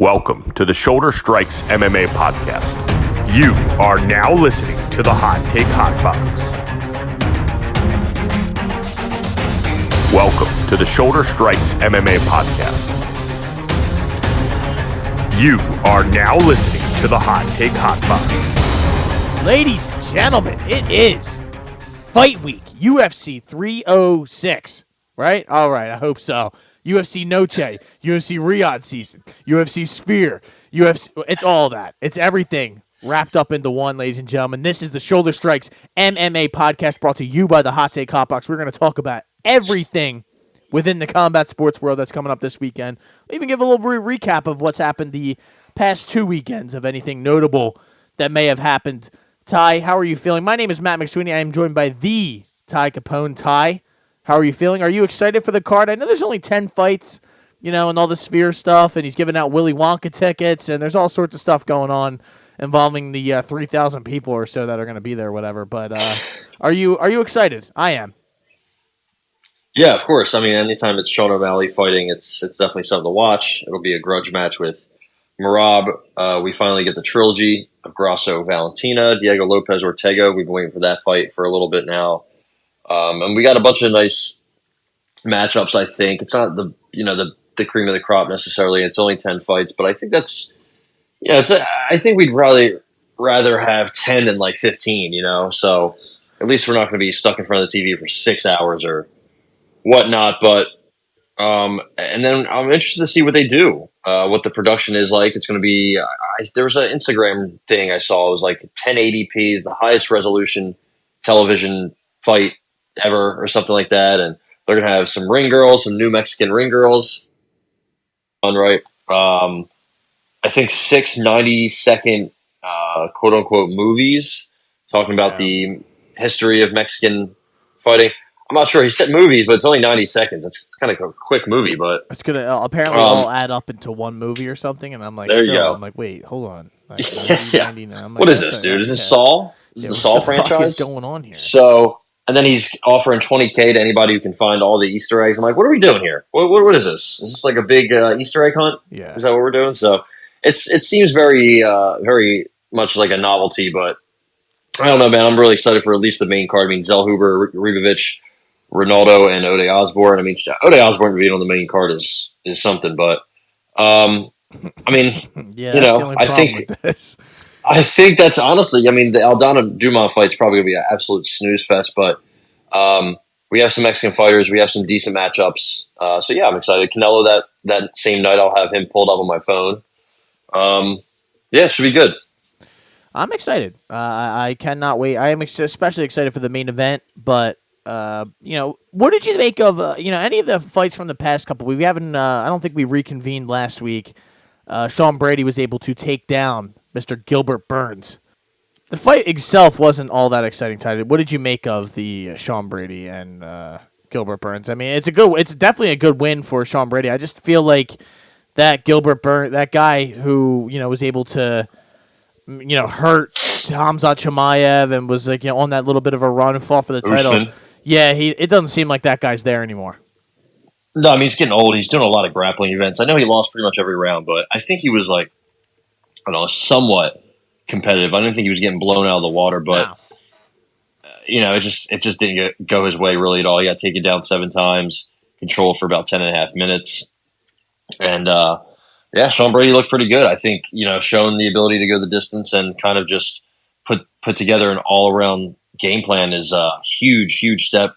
Welcome to the Shoulder Strikes MMA podcast. You are now listening to the Hot Take Hot Box. Welcome to the Shoulder Strikes MMA podcast. You are now listening to the Hot Take Hot Box. Ladies and gentlemen, it is Fight Week, UFC 306, right? All right, I hope so. UFC Noche, UFC Riyadh season, UFC Sphere, UFC, it's all that. It's everything wrapped up into one, ladies and gentlemen. This is the Shoulder Strikes MMA podcast brought to you by the Hot Take Hot Box. We're going to talk about everything within the combat sports world that's coming up this weekend. We'll even give a little recap of what's happened the past 2 weekends, of anything notable that may have happened. Ty, how are you feeling? My name is Matt McSweeney. I am joined by the Ty Capone. Ty, how are you feeling? Are you excited for the card? I know there's only 10 fights, and all the Sphere stuff, and he's giving out Willy Wonka tickets, and there's all sorts of stuff going on involving the 3,000 people or so that are going to be there, whatever. But are you excited? I am. Yeah, of course. I mean, anytime it's Sean O'Malley fighting, it's definitely something to watch. It'll be a grudge match with Merab. We finally get the trilogy of Grasso Valentina, Diego Lopez Ortega. We've been waiting for that fight for a little bit now. And we got a bunch of nice matchups, I think. It's not the cream of the crop necessarily. It's only 10 fights, but I think that's, I think we'd rather have 10 than like 15, So at least we're not going to be stuck in front of the TV for 6 hours or whatnot. But, and then I'm interested to see what they do, what the production is like. It's going to be, there was an Instagram thing I saw. It was like 1080p is the highest resolution television fight ever or something like that. And they're going to have some ring girls, some new Mexican ring girls. Right. I think 6 90-second quote unquote movies talking about the history of Mexican fighting. I'm not sure he said movies, but it's only 90 seconds. It's kind of a quick movie, but it's going to apparently all add up into one movie or something. And I'm like, there you go. I'm like, wait, hold on. Like, yeah. Like, what is this, dude? Is this Saul? Is this the Saul franchise? What is going on here? So, and then he's offering $20K to anybody who can find all the Easter eggs. I'm like, what are we doing here? What is this? Is this like a big Easter egg hunt? Yeah. Is that what we're doing? So it seems very very much like a novelty, but I don't know, man. I'm really excited for at least the main card. I mean, Zellhuber, Ribovic, Ronaldo, and Ode Osborne. I mean, Ode Osborne being on the main card is something, but I mean, yeah, I think that's honestly, I mean, the Aldana Dumont fight's probably going to be an absolute snooze fest, but we have some Mexican fighters. We have some decent matchups. So, yeah, I'm excited. Canelo, that same night, I'll have him pulled up on my phone. Yeah, it should be good. I'm excited. I cannot wait. I am especially excited for the main event, but, what did you make of, any of the fights from the past couple? We haven't, I don't think we reconvened last week. Sean Brady was able to take down Mr. Gilbert Burns. The fight itself wasn't all that exciting, Ty. What did you make of the Sean Brady and Gilbert Burns? I mean, it's definitely a good win for Sean Brady. I just feel like that Gilbert Burns, that guy who was able to hurt Hamzat Chimaev and was like on that little bit of a run and fought for the title. Usman. Yeah, it doesn't seem like that guy's there anymore. No, I mean, he's getting old. He's doing a lot of grappling events. I know he lost pretty much every round, but I think he was like, I don't know, somewhat competitive. I didn't think he was getting blown out of the water, but it just didn't go his way really at all. He got taken down 7 times, controlled for about 10.5 minutes, and Sean Brady looked pretty good. I think showing the ability to go the distance and kind of just put together an all around game plan is a huge step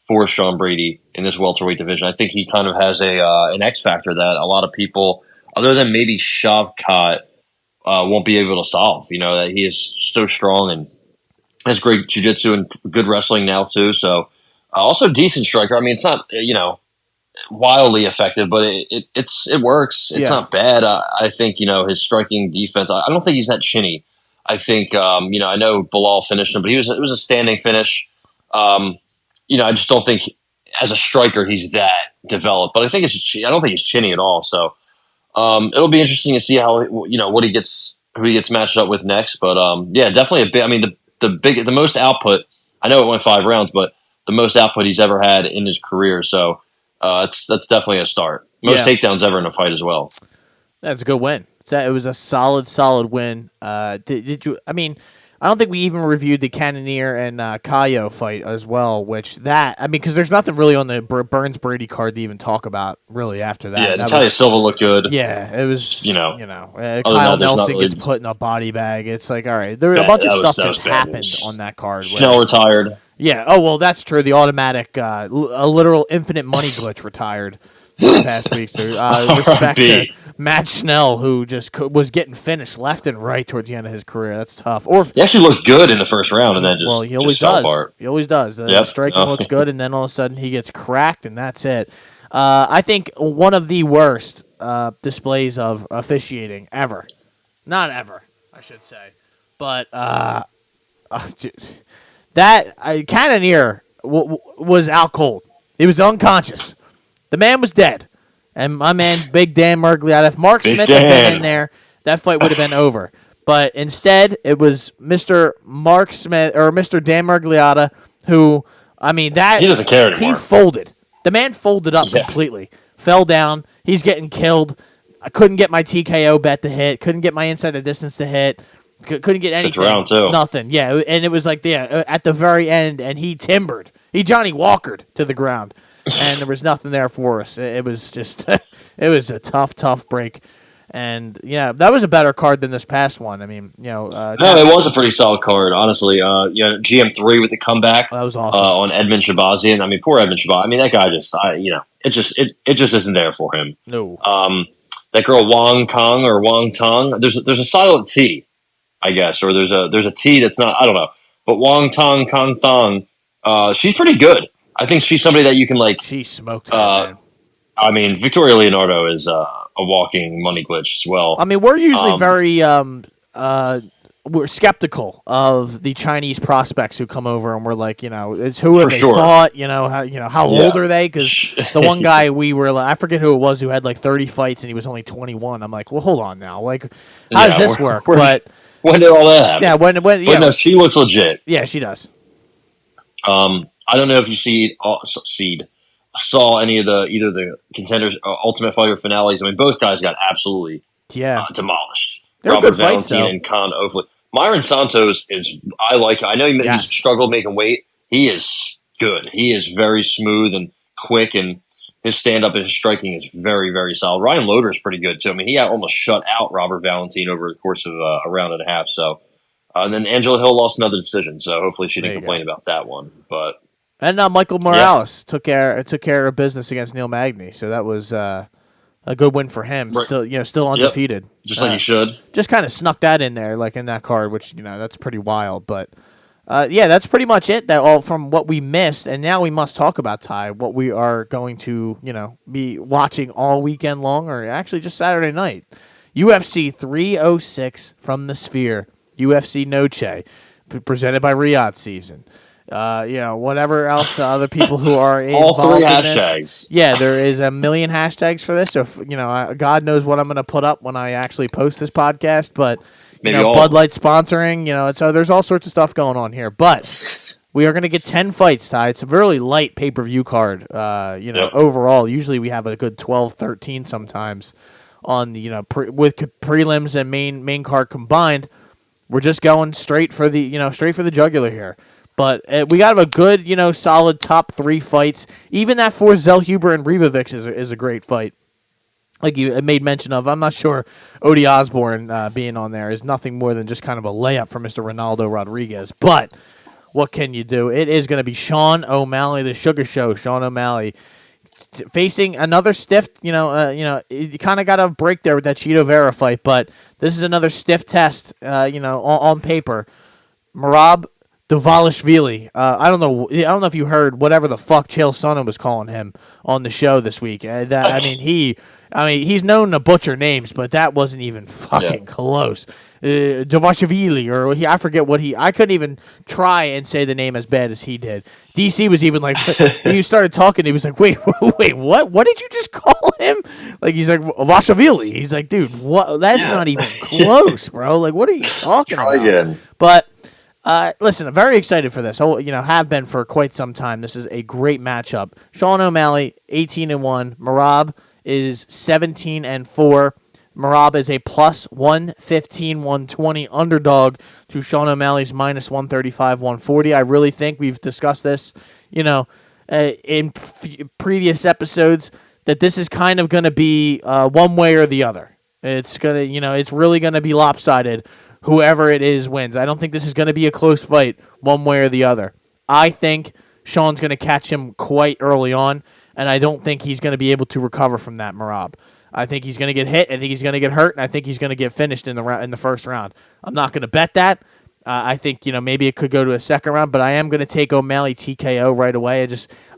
for Sean Brady in this welterweight division. I think he kind of has an X factor that a lot of people, other than maybe Shavkat, won't be able to solve. That he is so strong and has great jiu-jitsu and good wrestling now too. So also decent striker. I mean, it's not wildly effective, but it works. It's not bad. I think his striking defense. I don't think he's that chinny. I think I know Bilal finished him, but it was a standing finish. I just don't think as a striker he's that developed. But I don't think he's chinny at all. So it'll be interesting to see how who he gets matched up with next. But definitely a bit. I mean, the most output. I know it went 5 rounds, but the most output he's ever had in his career. So that's definitely a start. Most takedowns ever in a fight as well. That's a good win. It was a solid win. Did you? I mean, I don't think we even reviewed the Cannonier and Caio fight as well. Because there's nothing really on the Burns Brady card to even talk about really after that. Yeah, Natalia Silva looked good. Yeah, it was. that, Kyle Nelson gets put in a body bag. It's like, all right, a bunch of stuff just happened on that card. Snell retired. Yeah. Oh well, that's true. The automatic, a literal infinite money glitch retired this past week. So respect to Matt Schnell, who just was getting finished left and right towards the end of his career. That's tough. Or he actually looked good in the first round, and then he always fell does. apart. He always does. The striking looks good, and then all of a sudden he gets cracked, and that's it. I think one of the worst displays of officiating ever. Not ever, I should say. But Cannonier was out cold. He was unconscious. The man was dead. And my man, Big Dan Miragliotta, if Mark Smith had been in there, that fight would have been over. But instead, it was Mr. Mark Smith or Mr. Dan Miragliotta, who, he doesn't care anymore. He folded. The man folded up completely. Fell down. He's getting killed. I couldn't get my TKO bet to hit. Couldn't get my inside the distance to hit. Couldn't get anything. Round two. Nothing. Yeah, and it was like at the very end, and he timbered. He Johnny Walkered to the ground. And there was nothing there for us. It was just, it was a tough break. And, that was a better card than this past one. I mean, no, it was a pretty solid card, honestly. GM3 with the comeback. That was awesome. On Edmund Shabazian. I mean, poor Edmund Shabazian. I mean, that guy it just isn't there for him. No. That girl Wang Kong or Wang Tong, there's a silent T, I guess, or there's a T that's not, I don't know. But Wang Tong Kong Thong, she's pretty good. I think she's somebody that you can She smoked her, man. I mean, Victoria Leonardo is a walking money glitch as well. I mean, we're usually very we're skeptical of the Chinese prospects who come over, and we're like, it's who have they fought? How old are they? Because the one guy I forget who it was, who had 30 fights and he was only 21. I'm like, well, hold on now, how does this work? But when did all that happen? Yeah, when But no, she looks legit. Yeah, she does. I don't know if you saw any of either the Contenders Ultimate Fighter finales. I mean, both guys got absolutely demolished. Robert Valentin and Khan Ofley. Myron Santos I know he's struggled making weight. He is good. He is very smooth and quick, and his stand-up and his striking is very, very solid. Ryan Loder is pretty good, too. I mean, he almost shut out Robert Valentin over the course of a round and a half. So, and then Angela Hill lost another decision, so hopefully she didn't complain about that one. But and Michael Morales took care of business against Neil Magny, so that was a good win for him. Right. Still undefeated, just like he should. Just kind of snuck that in there, in that card, which that's pretty wild. But that's pretty much it. That all from what we missed, and now we must talk about Ty. What we are going to be watching all weekend long, or actually just Saturday night. UFC 306 from the Sphere. UFC Noche, presented by Riyadh Season. Whatever else other people who are involved all three in hashtags. This. Yeah, there is a million hashtags for this. So, God knows what I'm going to put up when I actually post this podcast. But, Bud Light sponsoring, there's all sorts of stuff going on here. But we are going to get 10 fights, Ty. It's a really light pay-per-view card, overall. Usually we have a good 12, 13 sometimes on the, with prelims and main card combined. We're just going straight for the jugular here. But we got a good, solid top 3 fights. Even that for Zellhuber and Ribovic is a great fight. Like you made mention of, I'm not sure Odie Osborne being on there is nothing more than just kind of a layup for Mr. Ronaldo Rodriguez. But what can you do? It is going to be Sean O'Malley, the Sugar Show. Sean O'Malley facing another stiff. You kind of got a break there with that Cheeto Vera fight, but this is another stiff test. On paper, Merab Dvalishvili. I don't know if you heard whatever the fuck Chael Sonnen was calling him on the show this week. He's known to butcher names, but that wasn't even fucking close. Dvalishvili, or I forget what I couldn't even try and say the name as bad as he did. DC was even like, when you started talking, he was like, wait, what? What did you just call him? Like, he's like, Dvalishvili. He's like, dude, what? That's not even close, bro. Like, what are you talking about? Again. But listen, I'm very excited for this. Have been for quite some time. This is a great matchup. Sean O'Malley, 18-1. Merab is 17-4. Merab is a plus 115, 120 underdog to Sean O'Malley's minus 135, 140. I really think we've discussed this, in previous episodes, that this is kind of going to be one way or the other. It's gonna, it's really going to be lopsided. Whoever it is wins. I don't think this is going to be a close fight one way or the other. I think Sean's going to catch him quite early on, and I don't think he's going to be able to recover from that, Merab. I think he's going to get hit. I think he's going to get hurt, and I think he's going to get finished in the first round. I'm not going to bet that. I think maybe it could go to a second round, but I am going to take O'Malley TKO right away.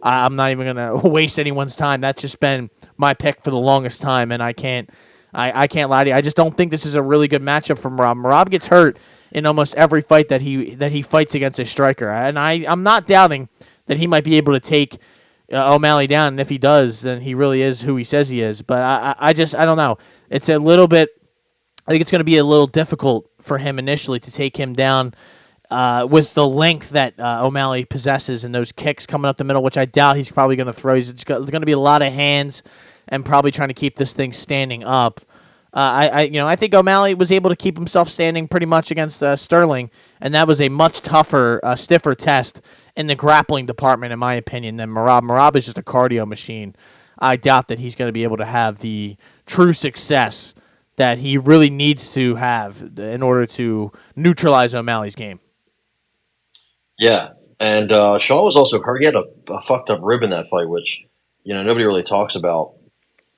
I'm not even going to waste anyone's time. That's just been my pick for the longest time, and I can't lie to you. I just don't think this is a really good matchup for Merab. Merab gets hurt in almost every fight that he fights against a striker, and I'm not doubting that he might be able to take O'Malley down, and if he does, then he really is who he says he is. But I don't know. It's a little bit. I think it's going to be a little difficult for him initially to take him down with the length that O'Malley possesses and those kicks coming up the middle, which I doubt he's probably going to throw. There's going to be a lot of hands and probably trying to keep this thing standing up. I think O'Malley was able to keep himself standing pretty much against Sterling, and that was a much tougher, stiffer test in the grappling department, in my opinion, than Merab. Merab is just a cardio machine. I doubt that he's going to be able to have the true success that he really needs to have in order to neutralize O'Malley's game. Yeah, and Shaw was also hurt. He had a fucked up rib in that fight, which nobody really talks about.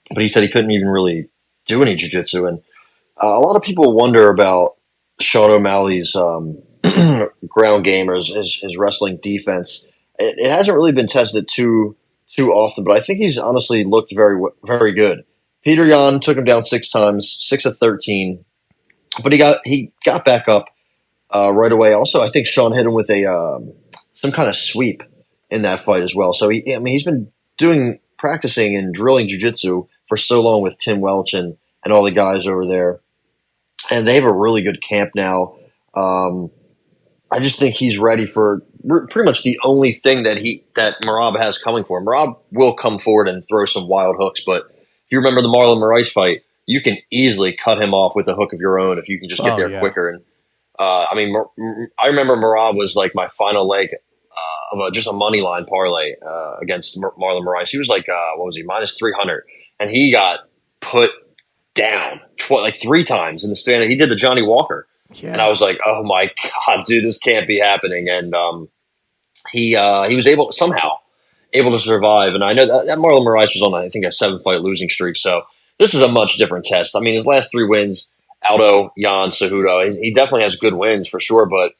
But he said he couldn't even really do any jiu-jitsu, and a lot of people wonder about Sean O'Malley's ground game or his wrestling defense. It hasn't really been tested too often, but I think he's honestly looked very, very good. Peter Yan took him down 6 times, 6 of 13, but he got back up right away. Also, I think Sean hit him with some kind of sweep in that fight as well. So he's been practicing and drilling jiu-jitsu for so long with Tim Welch and all the guys over there, and they have a really good camp now. I just think he's ready for pretty much the only thing that Merab has coming for him. Merab will come forward and throw some wild hooks, but if you remember the Marlon Moraes fight, you can easily cut him off with a hook of your own if you can just get there quicker. And I remember Merab was like my final leg of just a money line parlay against Marlon Moraes. He was like, what was he, minus 300, and he got put down 3 times in the stand. He did the Johnny Walker. Yeah. And I was like, oh my God, dude, this can't be happening. And he was somehow able to survive. And I know that Marlon Moraes was on, I think, a 7-fight losing streak. So this is a much different test. I mean, his last 3 wins, Aldo, Yan, Cejudo, he definitely has good wins for sure. But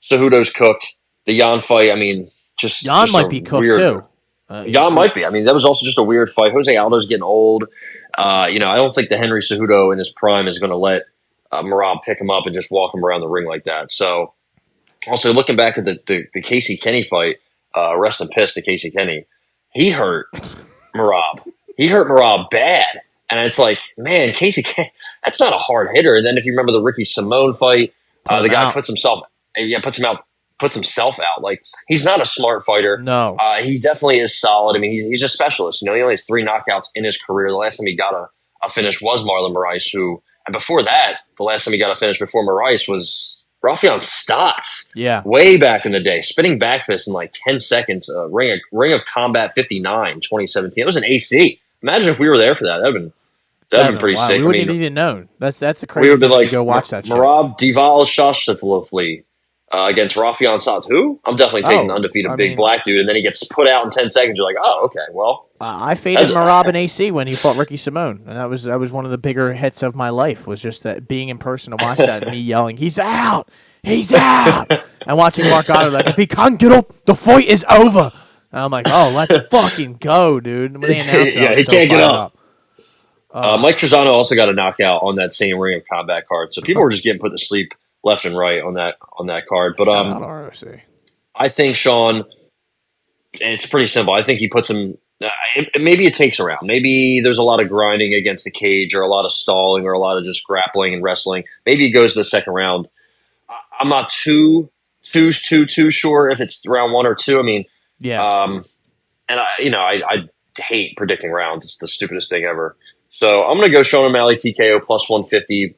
Cejudo's cooked. The Yan fight, Yan might be cooked too. Yan might be. That was also just a weird fight. Jose Aldo's getting old. I don't think the Henry Cejudo in his prime is going to let Merab pick him up and just walk him around the ring like that. So, also looking back at the Casey Kenny fight, rest in piss to Casey Kenny, he hurt Merab. He hurt Merab bad, and it's like, man, Casey Kenny, that's not a hard hitter. And then if you remember the Ricky Simone fight, the guy puts himself out. Like, he's not a smart fighter. No, he definitely is solid. He's a specialist. He only has 3 knockouts in his career. The last time he got a finish was Marlon Moraes, and before that, the last time he got a finish before Moraes was Rafion Stotts. Yeah. Way back in the day. Spinning back fist in like 10 seconds. Ring of Combat 59, 2017. It was an AC. Imagine if we were there for that. That would have been pretty sick. We wouldn't have even known. That's the crazy we would have been like, go watch that show. Merab Dvalishvili against Rafion Stotts. Who? I'm definitely taking the undefeated big black dude, and then he gets put out in 10 seconds. You're like, oh, okay, well. I faded Merab in AC when he fought Ricky Simone, and that was one of the bigger hits of my life, was just that being in person to watch that and me yelling, he's out! He's out! And watching Mark Otto like, if he can't get up, the fight is over! And I'm like, oh, let's fucking go, dude. When they announced it, he can't get up. Mike Trezano also got a knockout on that same Ring of Combat card, so people were just getting put to sleep left and right on that card. But I think Sean, it's pretty simple. I think he puts him. Maybe it takes around. Maybe there's a lot of grinding against the cage, or a lot of stalling, or a lot of just grappling and wrestling. Maybe he goes to the second round. I'm not too sure if it's round 1 or 2. And I hate predicting rounds. It's the stupidest thing ever. So I'm going to go Sean O'Malley TKO plus 150.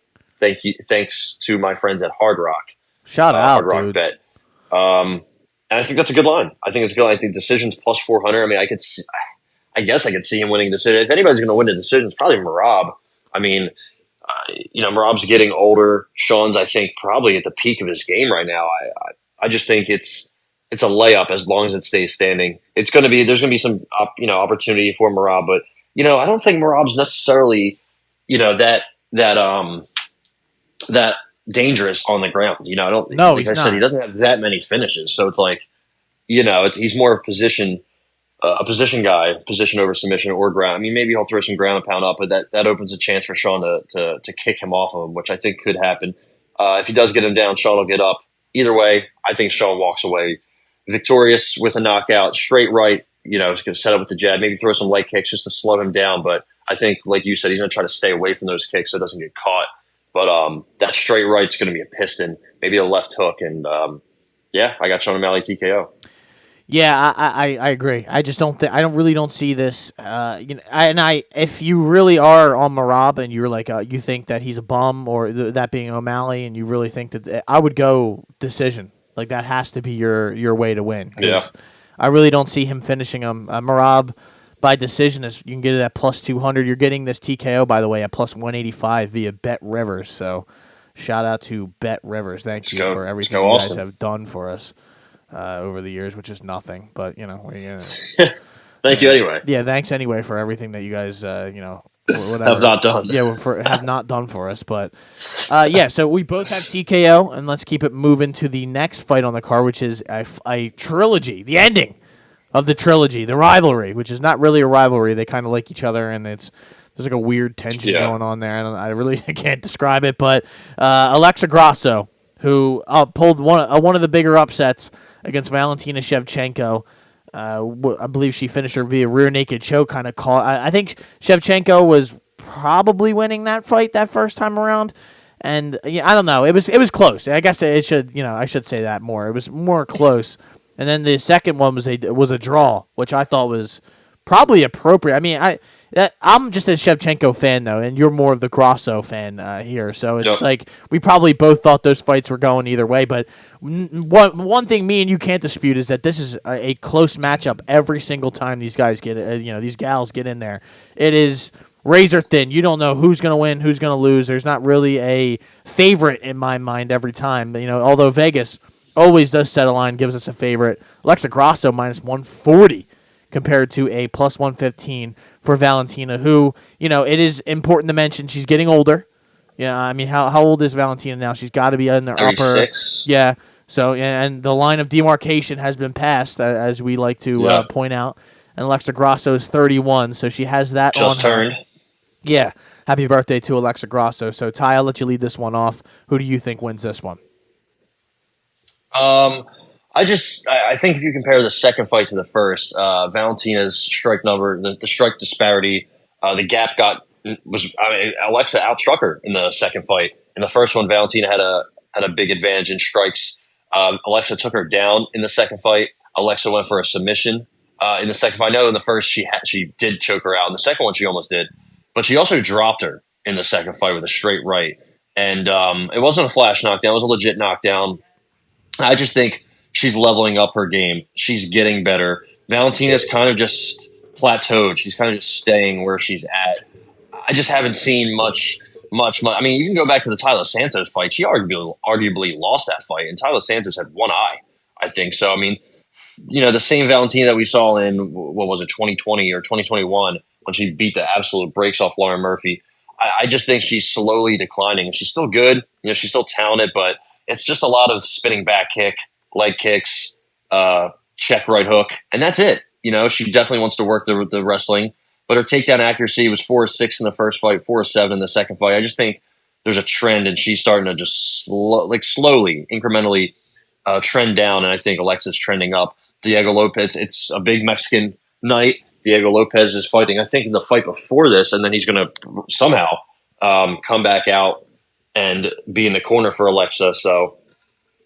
Thanks to my friends at Hard Rock. Shout out, Hard Rock dude. Bet. And I think that's a good line. I think it's good. I think decisions plus 400. I mean, I guess I could see him winning a decision. If anybody's going to win a decision, it's probably Merab. I mean, Merab's getting older. Sean's, I think, probably at the peak of his game right now. I just think it's a layup as long as it stays standing. There's going to be some opportunity for Merab, but I don't think Merab's necessarily that dangerous on the ground. I don't. No, like he's I said, not. he doesn't have that many finishes, so it's like he's more of a position guy, position over submission or ground. I mean, maybe he'll throw some ground and pound up, but that opens a chance for Sean to kick him off of him, which I think could happen. If he does get him down, Sean will get up. Either way, I think Sean walks away victorious with a knockout, straight right. He's going to set up with the jab, maybe throw some leg kicks just to slow him down. But I think, like you said, he's going to try to stay away from those kicks so it doesn't get caught. But that straight right's going to be a piston, maybe a left hook, and I got Sean O'Malley TKO. Yeah, I agree. I just don't think don't see this. If you really are on Merab and you're like you think that he's a bum or that being O'Malley, and you really think that I would go decision. Like that has to be your way to win. Yeah. I really don't see him finishing him. Merab by decision you can get it at plus 200. You're getting this TKO, by the way, at plus 185 via Bet Rivers. So shout out to Bet Rivers. Thank you for everything you guys have done for us over the years, which is nothing. But Thank you anyway. Yeah, thanks anyway for everything that you guys whatever have not done. Yeah, have not done for us. But so we both have TKO, and let's keep it moving to the next fight on the card, which is a trilogy, the ending of the trilogy, the rivalry, which is not really a rivalry. They kind of like each other, and there's like a weird tension going on there. I really can't describe it, but Alexa Grasso, who pulled one of the bigger upsets against Valentina Shevchenko. I believe she finished her via rear naked choke. Kind of caught. I think Shevchenko was probably winning that fight that first time around, and I don't know. It was close. I guess I should say that more. It was more close. And then the second one was a draw, which I thought was probably appropriate. I mean, I'm just a Shevchenko fan though, and you're more of the Grasso fan here. So it's like we probably both thought those fights were going either way. But one thing me and you can't dispute is that this is a close matchup every single time these guys these gals get in there. It is razor thin. You don't know who's going to win, who's going to lose. There's not really a favorite in my mind every time. Although Vegas always does set a line, gives us a favorite. Alexa Grasso minus 140 compared to a plus 115 for Valentina, who, it is important to mention she's getting older. Yeah, I mean, how old is Valentina now? She's got to be in the 36. upper. Yeah, so, and the line of demarcation has been passed, as we like to point out. And Alexa Grasso is 31, so she has that just turned. Her. Yeah, happy birthday to Alexa Grasso. So, Ty, I'll let you lead this one off. Who do you think wins this one? I think if you compare the second fight to the first, Valentina's strike number, the strike disparity, the gap Alexa outstruck her in the second fight. In the first one, Valentina had a big advantage in strikes. Alexa took her down in the second fight. Alexa went for a submission in the second fight. I know in the first she did choke her out. In the second one, she almost did, but she also dropped her in the second fight with a straight right. And it wasn't a flash knockdown; it was a legit knockdown. I just think she's leveling up her game. She's getting better. Valentina's kind of just plateaued. She's kind of just staying where she's at. I just haven't seen much. I mean, you can go back to the Tyler Santos fight. She arguably lost that fight, and Tyler Santos had one eye, I think. So, I mean, the same Valentina that we saw in, 2020 or 2021 when she beat the absolute brakes off Lauren Murphy. I just think she's slowly declining. She's still good. She's still talented, but it's just a lot of spinning back kick, leg kicks, check right hook, and that's it. She definitely wants to work the wrestling, but her takedown accuracy was 4-6 in the first fight, 4-7 in the second fight. I just think there's a trend, and she's starting to just slowly, incrementally trend down, and I think Alexa's trending up. Diego Lopez, it's a big Mexican night. Diego Lopez is fighting, I think, in the fight before this, and then he's going to somehow come back out and be in the corner for Alexa. So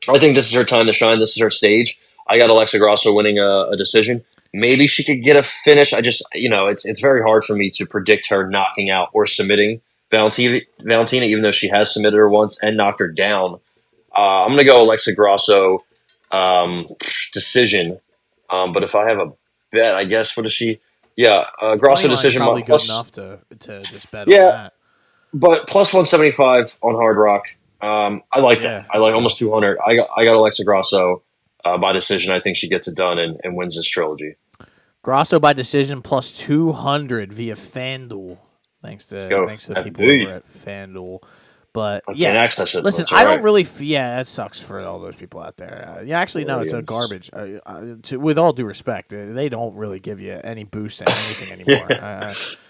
I think this is her time to shine. This is her stage. I got Alexa Grasso winning a decision. Maybe she could get a finish. I just, it's very hard for me to predict her knocking out or submitting Valentina, even though she has submitted her once and knocked her down. I'm going to go Alexa Grasso decision. But if I have a bet, I guess, what is she? Yeah, Grasso decision. Probably good enough to just bet on Yeah, that. but plus 175 on Hard Rock. I like that. I like almost 200. I got Alexa Grasso by decision. I think she gets it done and wins this trilogy. Grasso by decision plus 200 via FanDuel. Thanks to the people over at FanDuel. But I can't access it. Listen, I don't really. That sucks for all those people out there. Actually, no, it's a garbage. With all due respect, they don't really give you any boost in anything anymore.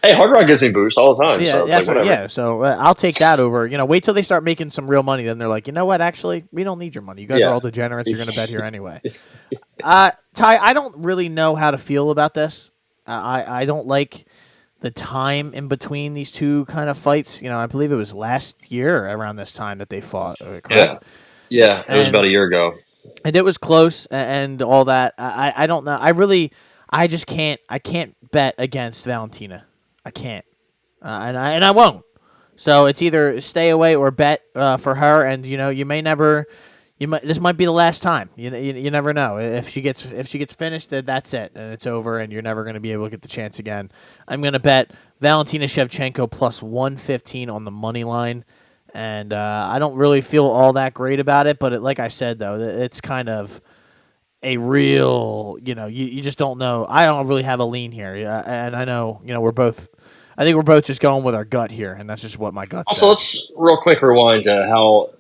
Hey, Hard Rock gives me boost all the time. So it's whatever. Yeah, so I'll take that over. Wait till they start making some real money. Then they're like, you know what? Actually, we don't need your money. You guys are all degenerates. You're going to bet here anyway. Ty, I don't really know how to feel about this. I don't like the time in between these two kind of fights. I believe it was last year around this time that they fought. Correct? Yeah, it was about a year ago. And it was close and all that. I don't know. I just can't. I can't bet against Valentina. I can't, and I won't. So it's either stay away or bet for her. And you may never. This might be the last time. You never know. If she gets finished, then that's it, and it's over, and you're never going to be able to get the chance again. I'm going to bet Valentina Shevchenko plus 115 on the money line, and I don't really feel all that great about it. But like I said, though, it's kind of a real. You just don't know. I don't really have a lean here, and I know we're both. I think we're both just going with our gut here, and that's just what my gut says. Also, let's real quick rewind to how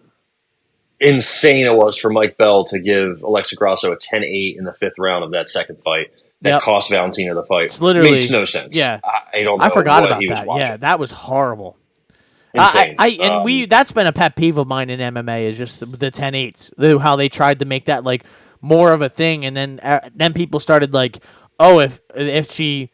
insane it was for Mike Bell to give Alexa Grasso a 10-8 in the fifth round of that second fight that cost Valentina the fight. It literally makes no sense. Yeah, I don't know. I forgot about he was that. watching. Yeah, that was horrible. Insane. That's been a pet peeve of mine in MMA is just the 10-8s, how they tried to make that like more of a thing, and then people started like, oh, if she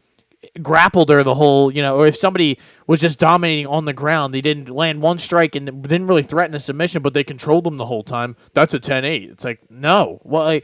grappled her the whole, or if somebody was just dominating on the ground, they didn't land one strike and didn't really threaten a submission, but they controlled them the whole time. That's a 10-8. It's like, no. Well, I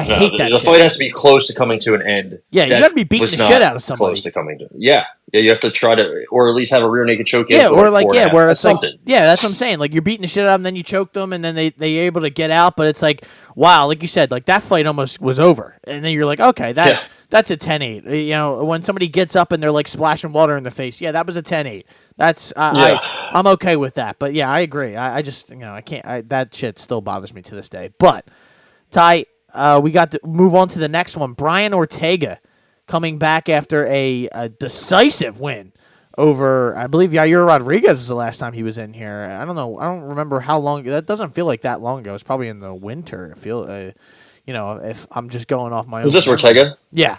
hate that. The fight has to be close to coming to an end. Yeah, you got to be beating the shit out of somebody. Close to coming to. Yeah, you have to try to, or at least have a rear naked choke. Yeah, or like where it's something. Like, yeah, that's what I'm saying. Like you're beating the shit out of them, then you choke them, and then they able to get out. But it's like, wow, like you said, like that fight almost was over, and then you're like, okay, that's a 10-8. When somebody gets up and they're like splashing water in the face, that was a 10-8. That's I'm okay with that. But yeah, I agree. I just I can't. That shit still bothers me to this day. But Ty, we got to move on to the next one. Brian Ortega coming back after a decisive win over, I believe, Yair Rodriguez was the last time he was in here. I don't know. I don't remember how long. That doesn't feel like that long ago. It's probably in the winter. I feel. If I'm just going off my own. Was this Ortega? Yeah.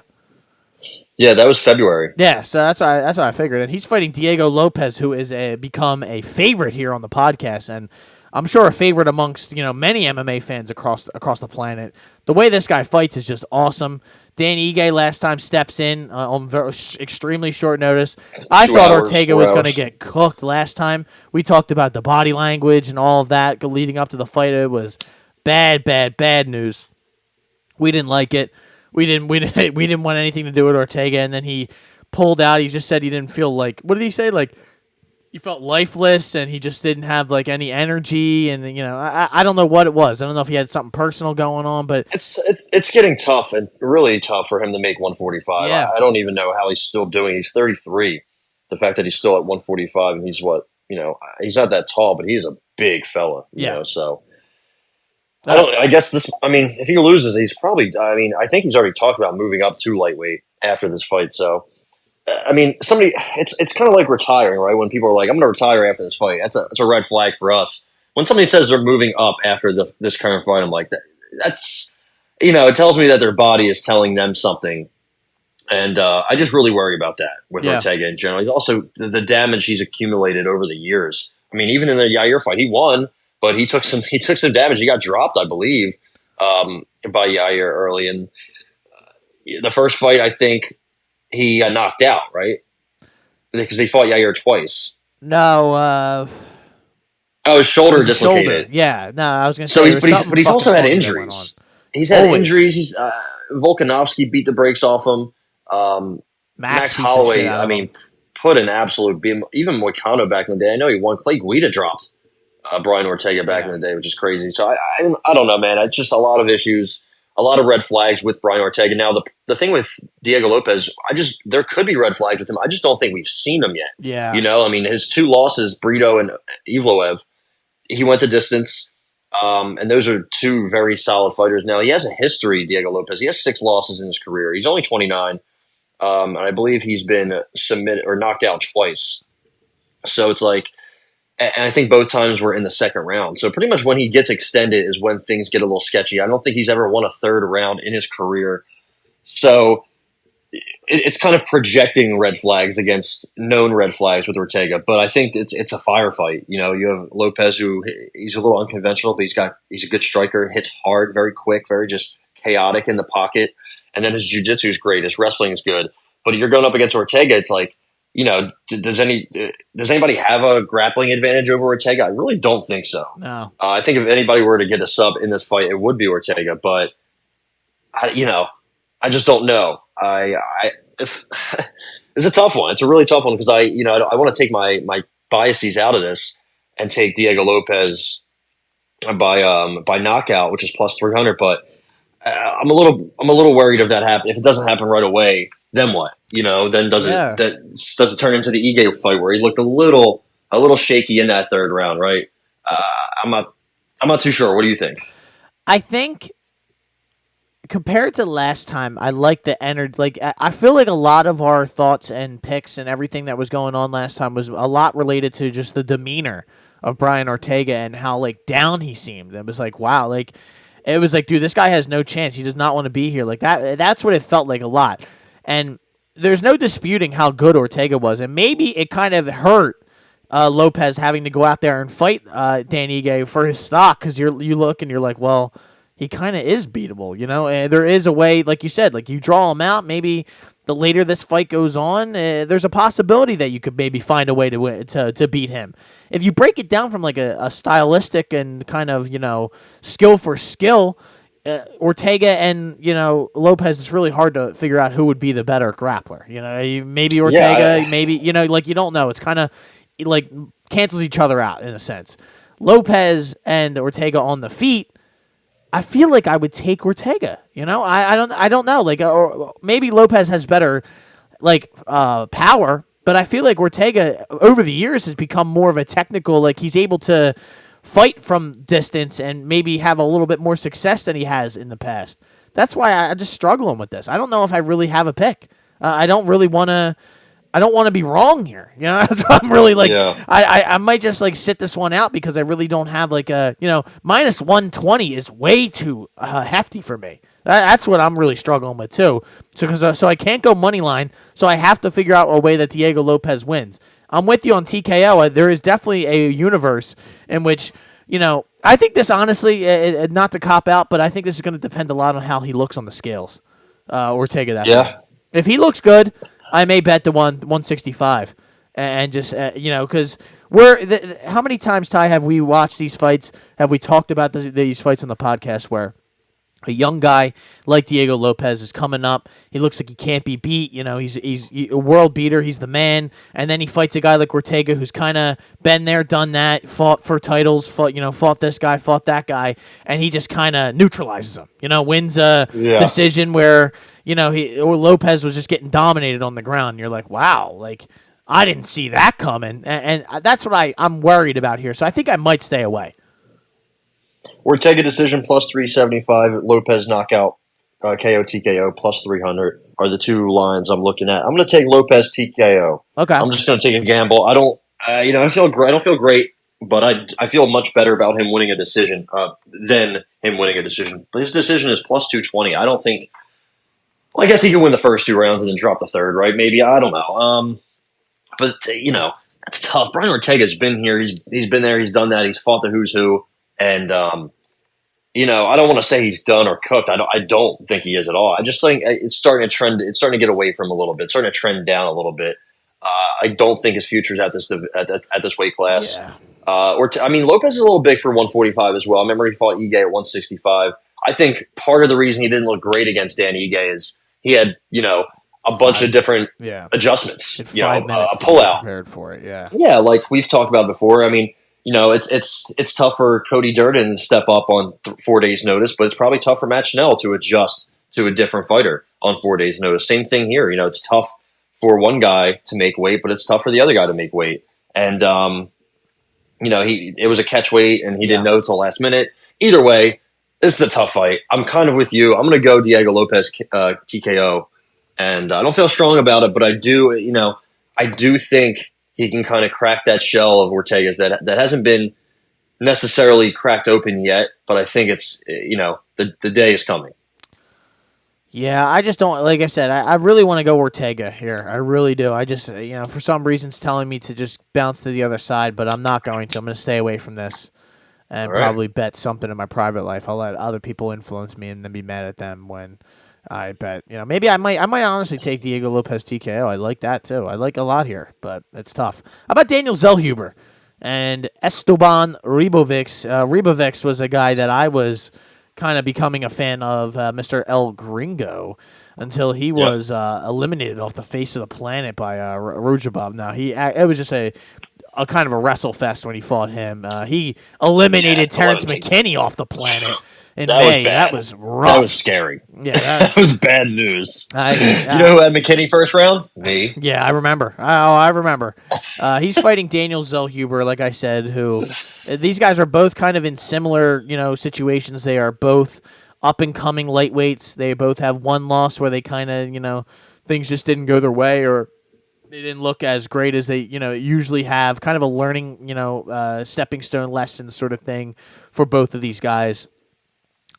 Yeah, that was February. Yeah, so that's what I figured. And he's fighting Diego Lopez, who is become a favorite here on the podcast, and I'm sure a favorite amongst many MMA fans across the planet. The way this guy fights is just awesome. Danny Ige last time steps in on extremely short notice. I thought Ortega was going to get cooked last time. We talked about the body language and all of that leading up to the fight. It was bad news. We didn't like it. We didn't want anything to do with Ortega, and then he pulled out. He just said he didn't feel like, what did he say? Like he felt lifeless, and he just didn't have like any energy. And I don't know what it was. I don't know if he had something personal going on, but it's getting tough and really tough for him to make 145. Yeah. I don't even know how he's still doing. He's 33. The fact that he's still at 145 and he's he's not that tall, but he's a big fella. You know, so. I guess if he loses, he's probably, I think he's already talked about moving up to lightweight after this fight. So, it's kind of like retiring, right? When people are like, I'm going to retire after this fight. That's a red flag for us. When somebody says they're moving up after this current fight, I'm like, that's, it tells me that their body is telling them something. And I just really worry about that with Ortega in general. He's also the damage he's accumulated over the years. Even in the Yair fight, he won. But he took some damage. He got dropped, I believe, by Yair early. And the first fight, I think he got knocked out, right? Because he fought Yair twice. No. His shoulder dislocated. Yeah. No, I was going to say. But he's also had injuries. He's had injuries. Volkanovski beat the brakes off him. Max beat the shit Holloway, out of him. put an absolute beam. Even Moicano back in the day, I know he won. Clay Guida dropped Brian Ortega back in the day, which is crazy. So I don't know, man. It's just a lot of issues, a lot of red flags with Brian Ortega. Now the thing with Diego Lopez, there could be red flags with him. I just don't think we've seen them yet. Yeah. His 2 losses, Brito and Evloev, he went the distance. And those are 2 very solid fighters. Now he has a history, Diego Lopez. He has 6 losses in his career. He's only 29. And I believe he's been submitted or knocked out twice. So it's like, and I think both times were in the second round. So pretty much when he gets extended is when things get a little sketchy. I don't think he's ever won a third round in his career. So it's kind of projecting red flags against known red flags with Ortega. But I think it's a firefight. You have Lopez, who he's a little unconventional, but he's a good striker, hits hard, very quick, very just chaotic in the pocket. And then his jiu-jitsu is great. His wrestling is good. But you're going up against Ortega. It's like, does anybody have a grappling advantage over Ortega? I really don't think so. No. I think if anybody were to get a sub in this fight, it would be Ortega. But I just don't know. It's a tough one. It's a really tough one because I want to take my biases out of this and take Diego Lopez by knockout, which is plus 300. But I'm a little worried if that happens. If it doesn't happen right away, then what? Then does it turn into the Ige fight where he looked a little shaky in that third round, right? I'm not too sure. What do you think? I think compared to last time, I like the energy. Like I feel like a lot of our thoughts and picks and everything that was going on last time was a lot related to just the demeanor of Brian Ortega and how down he seemed. It was like, wow, it was like, dude, this guy has no chance. He does not want to be here. Like that. That's what it felt like a lot. And there's no disputing how good Ortega was, and maybe it kind of hurt Lopez having to go out there and fight Dan Ige for his stock because you look and you're like, well, he kind of is beatable, And there is a way, like you said, like you draw him out. Maybe the later this fight goes on, there's a possibility that you could maybe find a way to beat him. If you break it down from like a stylistic and kind of skill for skill. Ortega and Lopez, it's really hard to figure out who would be the better grappler. Maybe Ortega, maybe you don't know. It's kind of like cancels each other out in a sense. Lopez and Ortega on the feet, I feel like I would take Ortega. I don't know. Or maybe Lopez has better power, but I feel like Ortega over the years has become more of a technical. Like he's able to fight from distance and maybe have a little bit more success than he has in the past. That's why I'm just struggling with this. I don't know if I really have a pick. I don't want to be wrong here. I'm really I might just sit this one out because I really don't have minus 120 is way too hefty for me. That's what I'm really struggling with too. So I can't go money line. So I have to figure out a way that Diego Lopez wins. I'm with you on TKO. There is definitely a universe in which, I think this honestly, not to cop out, but I think this is going to depend a lot on how he looks on the scales. Ortega that. Yeah. If he looks good, I may bet the 165, and just because how many times, Ty, have we watched these fights? Have we talked about these fights on the podcast where a young guy like Diego Lopez is coming up. He looks like he can't be beat. He's a world beater. He's the man. And then he fights a guy like Ortega who's kind of been there, done that, fought for titles, fought this guy, fought that guy, and he just kind of neutralizes him. Wins a decision where Lopez was just getting dominated on the ground. And you're like, wow, I didn't see that coming, and that's what I'm worried about here. So I think I might stay away. Ortega decision plus 375. Lopez knockout, KO TKO plus 300 are the 2 lines I'm looking at. I'm going to take Lopez TKO. Okay. I'm just going to take a gamble. I don't feel great, but I feel much better about him winning a decision than him winning a decision. His decision is plus 220. I don't think. Well, I guess he can win the first 2 rounds and then drop the third, right? Maybe, I don't know. But that's tough. Brian Ortega's been here. He's been there. He's done that. He's fought the who's who. And, I don't want to say he's done or cooked. I don't think he is at all. I just think it's starting to trend. It's starting to get away from him a little bit. It's starting to trend down a little bit. I don't think his future's at this weight class. Yeah. Lopez is a little big for 145 as well. I remember he fought Ige at 165. I think part of the reason he didn't look great against Dan Ige is he had, a bunch of different adjustments. It's You know, 5 minutes a to get pullout. prepared for it. Yeah. Yeah, like we've talked about before. I mean, it's tough for Cody Durden to step up on 4 days' notice, but it's probably tough for Matt Schnell to adjust to a different fighter on 4 days' notice. Same thing here. It's tough for one guy to make weight, but it's tough for the other guy to make weight. And it was a catch weight, and he didn't know until last minute. Either way, this is a tough fight. I'm kind of with you. I'm going to go Diego Lopez TKO, and I don't feel strong about it, but I do think he can kind of crack that shell of Ortega's that hasn't been necessarily cracked open yet, but I think it's, the day is coming. Yeah, I just don't, like I said, I really want to go Ortega here. I really do. I just, for some reason it's telling me to just bounce to the other side, but I'm not going to. I'm going to stay away from this and probably bet something in my private life. I'll let other people influence me and then be mad at them when I bet. Maybe I might honestly take Diego Lopez TKO. I like that too. I like a lot here, but it's tough. How about Daniel Zellhuber and Esteban Ribovics? Ribovics was a guy that I was kind of becoming a fan of, Mr. El Gringo, until he was eliminated off the face of the planet by Rojabov. Now it was just a kind of a wrestle fest when he fought him. He eliminated Terrence McKinney off the planet in May. That was rough. That was scary. Yeah, that was bad news. You know who had McKinney first round? Me. Yeah, I remember. I remember. He's fighting Daniel Zellhuber, like I said, who these guys are both kind of in similar, situations. They are both up-and-coming lightweights. They both have one loss where they kind of, things just didn't go their way or they didn't look as great as they, usually have. Kind of a learning, stepping stone lesson sort of thing for both of these guys.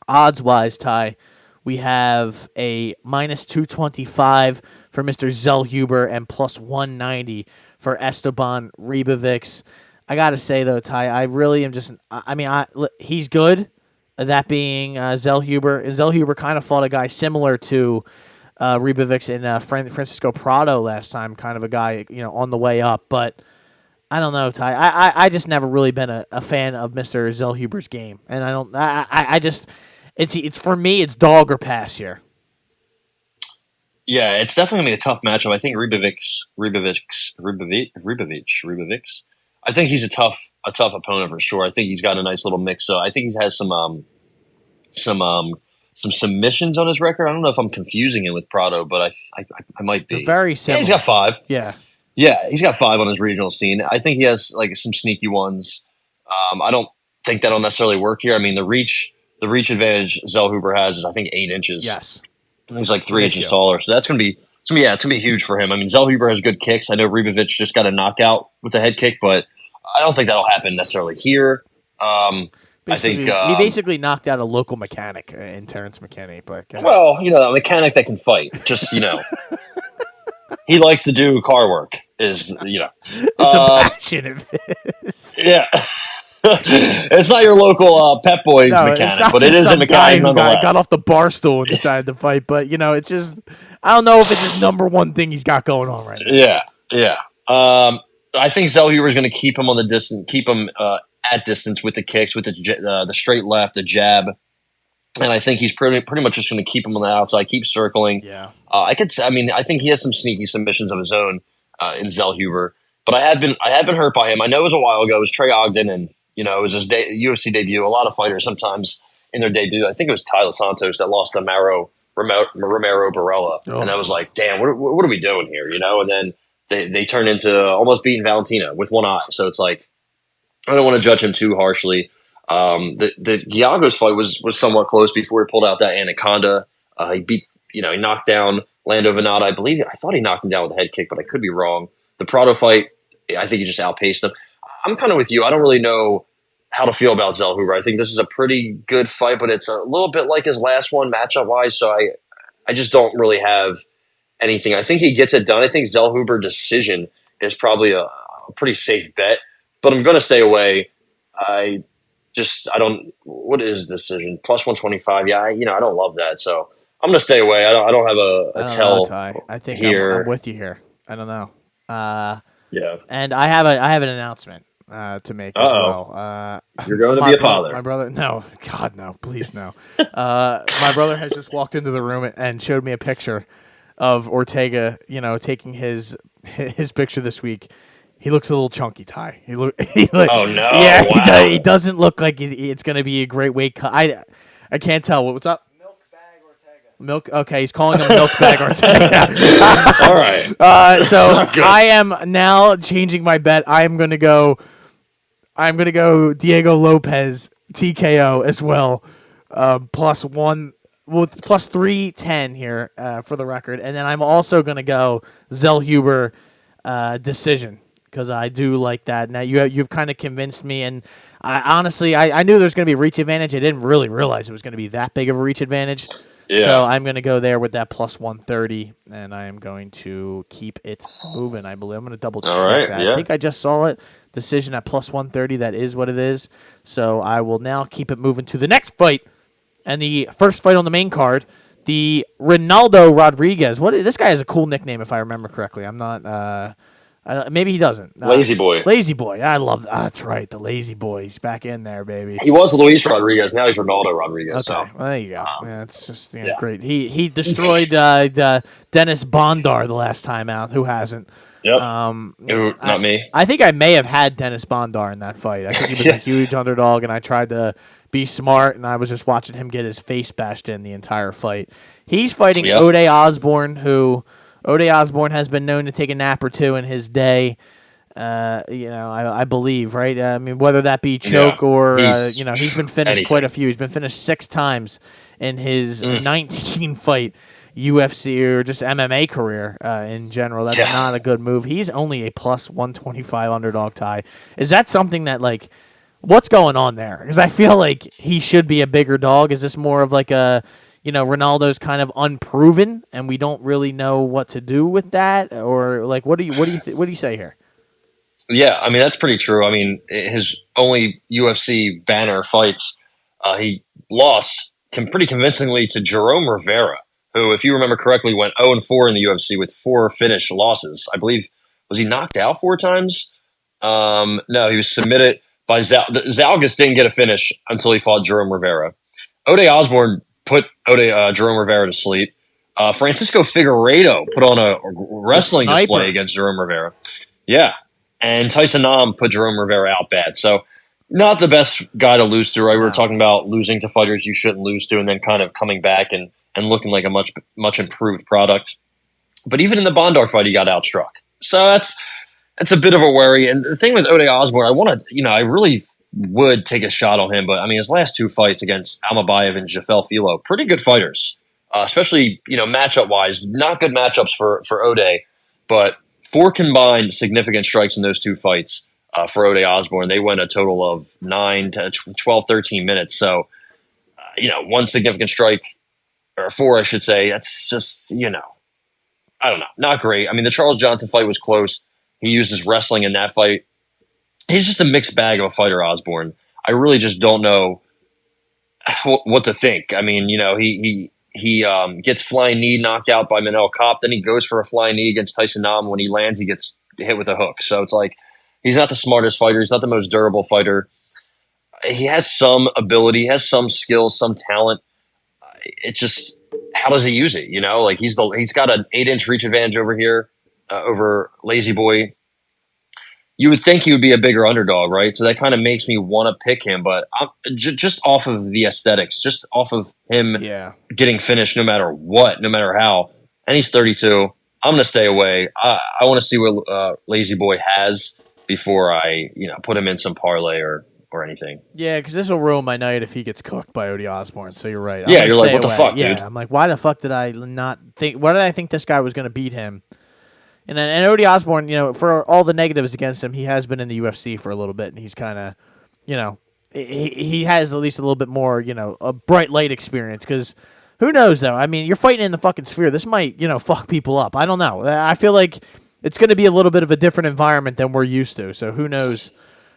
Odds-wise, Ty, we have a minus 225 for Mr. Zellhuber and plus 190 for Esteban Ribovics. I got to say, though, Ty, I really am just – he's good, that being Zellhuber. And Zellhuber kind of fought a guy similar to Ribovics and Francisco Prado last time, kind of a guy, on the way up. But I don't know, Ty. I just never really been a fan of Mr. Zellhuber's game. And I just – It's for me. It's dog or pass here. Yeah, it's definitely gonna be a tough matchup. I think Ribovics. I think he's a tough opponent for sure. I think he's got a nice little mix. So I think he has some submissions on his record. I don't know if I'm confusing him with Prado, but I might be. They're very similar. Yeah, he's got 5. Yeah, he's got 5 on his regional scene. I think he has like some sneaky ones. I don't think that'll necessarily work here. I mean, the reach advantage Zellhuber has is I think 8 inches. Yes, he's like 3 inches taller, so it's gonna be huge for him. I mean, Zellhuber has good kicks. I know Ribovic just got a knockout with a head kick, but I don't think that'll happen necessarily here. I think he basically knocked out a local mechanic in Terrence McKinney. But a mechanic that can fight. Just he likes to do car work. It's a passion of his. Yeah. It's not your local Pep Boys mechanic, but it is a mechanic nonetheless. Got off the bar stool and decided to fight, but it's just I don't know if it's his number one thing he's got going on right now. Yeah. I think Zellhuber is going to keep him on the distance, keep him at distance with the kicks, with the straight left, the jab, and I think he's pretty much just going to keep him on the outside, keep circling. Yeah. I think he has some sneaky submissions of his own in Zellhuber, but I have been hurt by him. I know it was a while ago. It was Trey Ogden and. It was his UFC debut. A lot of fighters sometimes in their debut. I think it was Tyler Santos that lost to Romero Barella, and I was like, "Damn, what are we doing here?" And then they turned into almost beating Valentina with one eye. So it's like I don't want to judge him too harshly. The Giagos fight was somewhat close before he pulled out that anaconda. He knocked down Lando Venata. I thought he knocked him down with a head kick, but I could be wrong. The Prado fight, I think he just outpaced him. I'm kind of with you. I don't really know how to feel about Zellhuber. I think this is a pretty good fight, but it's a little bit like his last one matchup-wise, so I just don't really have anything. I think he gets it done. I think Zellhuber decision is probably a pretty safe bet, but I'm going to stay away. I don't – what is decision? Plus 125. Yeah, I don't love that, so I'm going to stay away. I don't have a tell I think here. I'm with you here. I don't know. Yeah. And I have an announcement. to make as Uh-oh. well. You're going to be a father. My brother, no, God, no, please no. My brother has just walked into the room and showed me a picture of Ortega, taking his picture this week. He looks a little chunky, Ty. He look. Oh, no. Yeah, Wow. he doesn't look like it's going to be a great weight cut. I can't tell. What's up? Milk bag Ortega. Milk. Okay, he's calling him Milk Bag Ortega. All right. So I am now changing my bet. I'm gonna go Diego Lopez TKO as well, plus one. Well, plus 310 here for the record, and then I'm also gonna go Zellhuber decision because I do like that. Now you've kind of convinced me, and I honestly knew there's gonna be a reach advantage. I didn't really realize it was gonna be that big of a reach advantage. Yeah. So I'm going to go there with that plus 130, and I am going to keep it moving, I believe. I'm going to double check that. Yeah. I think I just saw it. Decision at plus 130. That is what it is. So I will now keep it moving to the next fight. And the first fight on the main card, the Ronaldo Rodriguez. This guy has a cool nickname, if I remember correctly. I'm not... maybe he doesn't. Lazy Boy. Lazy Boy. I love that. That's right. The Lazy Boy. He's back in there, baby. He was Luis Rodriguez. Now he's Ronaldo Rodriguez. Okay, So. well, there you go. Yeah, it's just yeah. great. He destroyed Dennis Bondar the last time out. Who hasn't? Yep. Not me. I think I may have had Dennis Bondar in that fight. I think he was a huge underdog, and I tried to be smart, and I was just watching him get his face bashed in the entire fight. He's fighting Ode Osborne, who Ode Osborne has been known to take a nap or two in his day. I believe, right? I mean, whether that be choke or, he's been finished quite a few. He's been finished 6 times in his 19-fight UFC or just MMA career in general. That's not a good move. He's only a plus 125 underdog, Ty. Is that something that, like, what's going on there? Because I feel like he should be a bigger dog. Is this more of like a... Ronaldo's kind of unproven, and we don't really know what to do with that, or like, what do you say here? Yeah, I mean that's pretty true. I mean his only UFC banner fights, he lost pretty convincingly to Jerome Rivera, who, if you remember correctly, went 0-4 in the UFC with 4 finished losses. I believe was he knocked out 4 times? No, he was submitted by Zalgas. Didn't get a finish until he fought Jerome Rivera. Ode Osborne put Jerome Rivera to sleep. Francisco Figueiredo put on a wrestling display against Jerome Rivera. Yeah. And Tyson Nam put Jerome Rivera out bad. So not the best guy to lose to, right? We were talking about losing to fighters you shouldn't lose to and then kind of coming back and looking like a much improved product. But even in the Bondar fight, he got outstruck. So that's a bit of a worry. And the thing with Ode Osborne, I really would take a shot on him, but I mean his last 2 fights against Almabayev and Jafel Filo, pretty good fighters, especially matchup wise, not good matchups for Ode, but 4 combined significant strikes in those 2 fights for Ode Osborne. They went a total of 9 to 12, 13 minutes. So 1 significant strike, or 4, I should say. That's just I don't know, not great. I mean the Charles Johnson fight was close. He used his wrestling in that fight. He's just a mixed bag of a fighter, Osborne. I really just don't know what to think. I mean, he gets flying knee knocked out by Manel Kopp. Then he goes for a flying knee against Tyson Nam. When he lands, he gets hit with a hook. So it's like he's not the smartest fighter. He's not the most durable fighter. He has some ability, he has some skills, some talent. It's just, how does he use it? Like he's got an 8-inch reach advantage over here over Lazy Boy. You would think he would be a bigger underdog, right? So that kind of makes me want to pick him, but just off of the aesthetics, just off of him getting finished no matter what, no matter how. And he's 32. I'm going to stay away. I want to see what Lazy Boy has before I put him in some parlay or anything. Yeah, because this will ruin my night if he gets cooked by Ode Osborne. So you're right. Yeah, you're like, what the fuck, dude? Yeah, I'm like, why the fuck did I not think? Why did I think this guy was going to beat him? And Ode Osborne, for all the negatives against him, he has been in the UFC for a little bit, and he's kind of, he has at least a little bit more, a bright light experience. Because who knows, though? I mean, you're fighting in the fucking sphere. This might, fuck people up. I don't know. I feel like it's going to be a little bit of a different environment than we're used to. So who knows,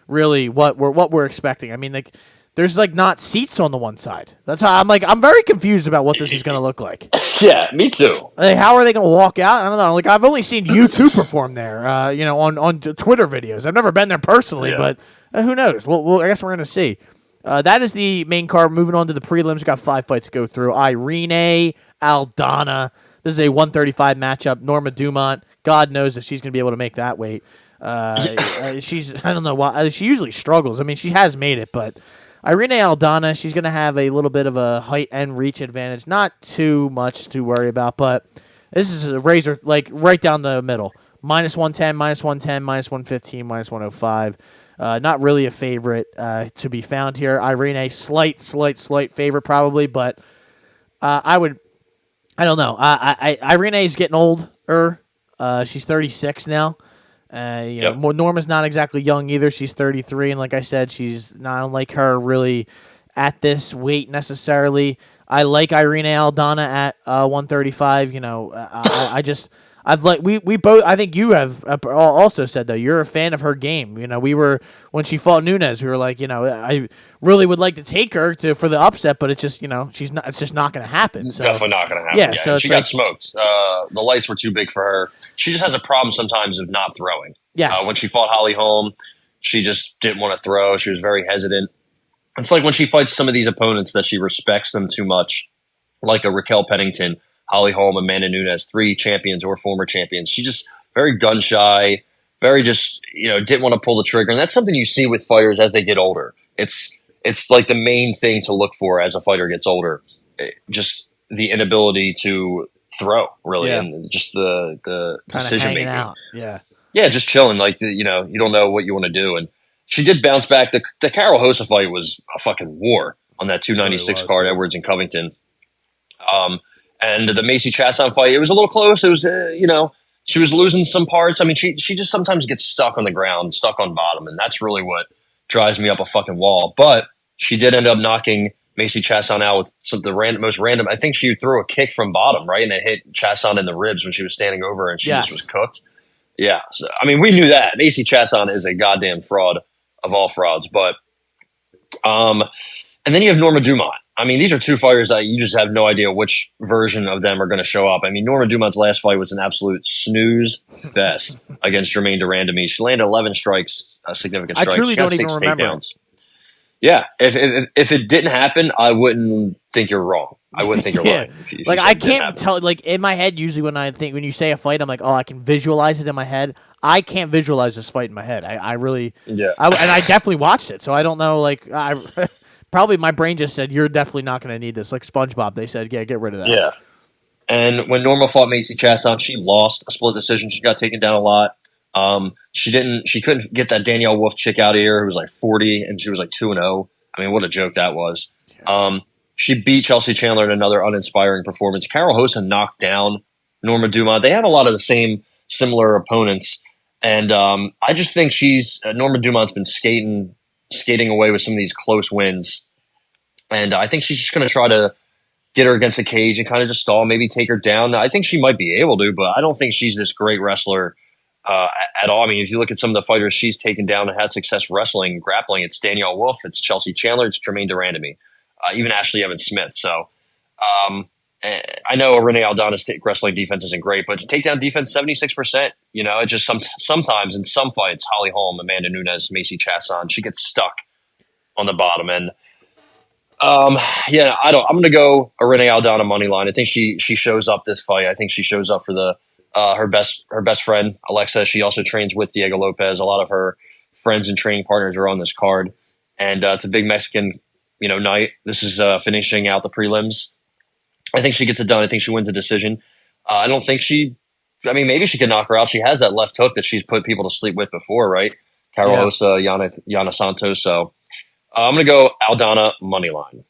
really, what we're expecting? I mean, like there's like not seats on the one side. That's how I'm very confused about what this is going to look like. Yeah, me too. Like, how are they going to walk out? I don't know. Like, I've only seen U2 perform there, on Twitter videos. I've never been there personally, but who knows? Well, I guess we're going to see. That is the main card. Moving on to the prelims, we got 5 fights to go through. Irene Aldana. This is a 135 matchup. Norma Dumont. God knows if she's going to be able to make that weight. I don't know why. She usually struggles. I mean, she has made it, but Irene Aldana, she's going to have a little bit of a height and reach advantage. Not too much to worry about, but this is a razor, like right down the middle. Minus 110, minus 110, minus 115, minus 105. Not really a favorite to be found here. Irene, slight favorite probably, but I don't know. Irene is getting older. She's 36 now. Norma's not exactly young either. She's 33, and like I said, she's not unlike her really at this weight necessarily. I like Irene Aldana at 135. We both. I think you have also said though you're a fan of her game. We were when she fought Nunes. We were like, I really would like to take her for the upset, but it's just she's not. It's just not going to happen. So. Definitely not going to happen. Yeah, so she got smoked. The lights were too big for her. She just has a problem sometimes of not throwing. Yeah. When she fought Holly Holm, she just didn't want to throw. She was very hesitant. It's like when she fights some of these opponents that she respects them too much, like a Raquel Pennington, Holly Holm, Amanda Nunes, 3 champions or former champions. She just very gun shy, very just didn't want to pull the trigger, and that's something you see with fighters as they get older. It's like the main thing to look for as a fighter gets older, just the inability to throw, really, and just the decision making. Out. Yeah, just chilling, like you don't know what you want to do, and she did bounce back. The Carol Hosa fight was a fucking war on that 296 card, Edwards and Covington. And the Macy Chasson fight, it was a little close. It was, she was losing some parts. I mean, she just sometimes gets stuck on the ground, stuck on bottom, and that's really what drives me up a fucking wall. But she did end up knocking Macy Chasson out with the most random. I think she threw a kick from bottom, right, and it hit Chasson in the ribs when she was standing over, and she just was cooked. Yeah, so, I mean, we knew that Macy Chasson is a goddamn fraud of all frauds, but and then you have Norma Dumont. I mean, these are 2 fighters that you just have no idea which version of them are going to show up. I mean, Norma Dumont's last fight was an absolute snooze fest against Jermaine Durandamy. She landed 11 strikes, significant strikes. I truly she got don't 6 even remember. takedowns. Yeah, if it didn't happen, I wouldn't think you're wrong. I wouldn't think you're lying. If I can't tell. Like in my head, usually when you say a fight, I'm like, oh, I can visualize it in my head. I can't visualize this fight in my head. I really, and I definitely watched it, so I don't know. Like probably my brain just said, you're definitely not going to need this. Like SpongeBob, they said, yeah, get rid of that. Yeah. And when Norma fought Macy Chasson, she lost a split decision. She got taken down a lot. She couldn't get that Danielle Wolf chick out of here who was like 40 and she was like 2-0. I mean, what a joke that was. She beat Chelsea Chandler in another uninspiring performance. Carol Hosa knocked down Norma Dumont. They have a lot of the similar opponents. And I just think Norma Dumont's been skating away with some of these close wins. And I think she's just going to try to get her against the cage and kind of just stall, maybe take her down. I think she might be able to, but I don't think she's this great wrestler at all. I mean, if you look at some of the fighters she's taken down and had success wrestling, grappling, it's Danielle Wolf, it's Chelsea Chandler, it's Jermaine Durandamy, even Ashley Evans-Smith. So I know Renee Aldana's wrestling defense isn't great, but takedown defense, 76%. It just sometimes in some fights, Holly Holm, Amanda Nunes, Macy Chasson, she gets stuck on the bottom. And I'm going to go a Renee Aldana money line. I think she shows up this fight. I think she shows up for the her best friend Alexa. She also trains with Diego Lopez. A lot of her friends and training partners are on this card, and it's a big Mexican night. This is finishing out the prelims. I think she gets it done. I think she wins a decision. I don't think maybe she can knock her out. She has that left hook that she's put people to sleep with before, right? Carol Hosa, Yana Santos. So I'm going to go Aldana money line.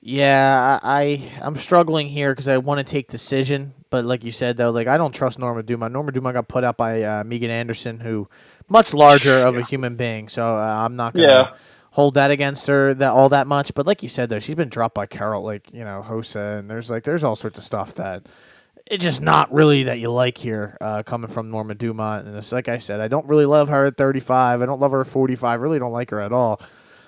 Yeah, I'm struggling here because I want to take decision, but like you said though, like I don't trust Norma Dumont. Norma Dumont got put out by Megan Anderson, who much larger of a human being. So I'm not gonna hold that against her all that much. But like you said though, she's been dropped by Carol, Hosa, and there's all sorts of stuff that it's just not really that you like here coming from Norma Dumont. And it's like I said, I don't really love her at 35. I don't love her at 45. Really don't like her at all.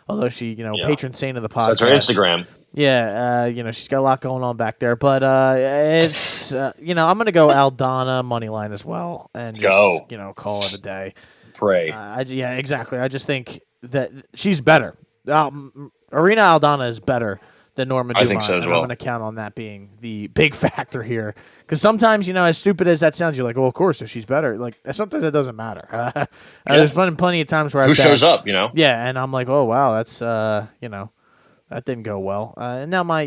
although she, patron saint of the podcast. So that's her Instagram. Yeah, she's got a lot going on back there. But it's, I'm going to go Aldana money line as well. And go. Call it a day. Pray. Yeah, exactly. I just think that she's better. Arena Aldana is better than Norma Dumont. I think so as well. I'm going to count on that being the big factor here. Because sometimes, as stupid as that sounds, you're like, well, of course, if she's better. Like, sometimes it doesn't matter. There's been plenty of times where Who shows up, Yeah, and I'm like, oh, wow, that's, that didn't go well. And now my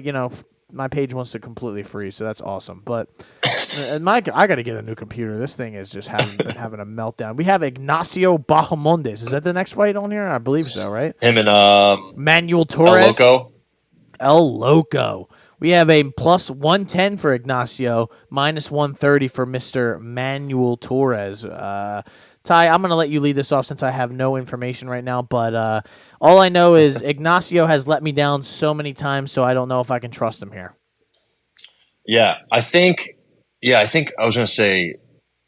page wants to completely freeze, so that's awesome. But I got to get a new computer. This thing is just been having a meltdown. We have Ignacio Bahamondes. Is that the next fight on here? I believe so, right? Him and Manuel Torres. El Loco. We have a plus 110 for Ignacio, minus 130 for Mr. Manuel Torres. Ty, I'm going to let you lead this off since I have no information right now, but all I know is Ignacio has let me down so many times, so I don't know if I can trust him here. Yeah, I think I was going to say,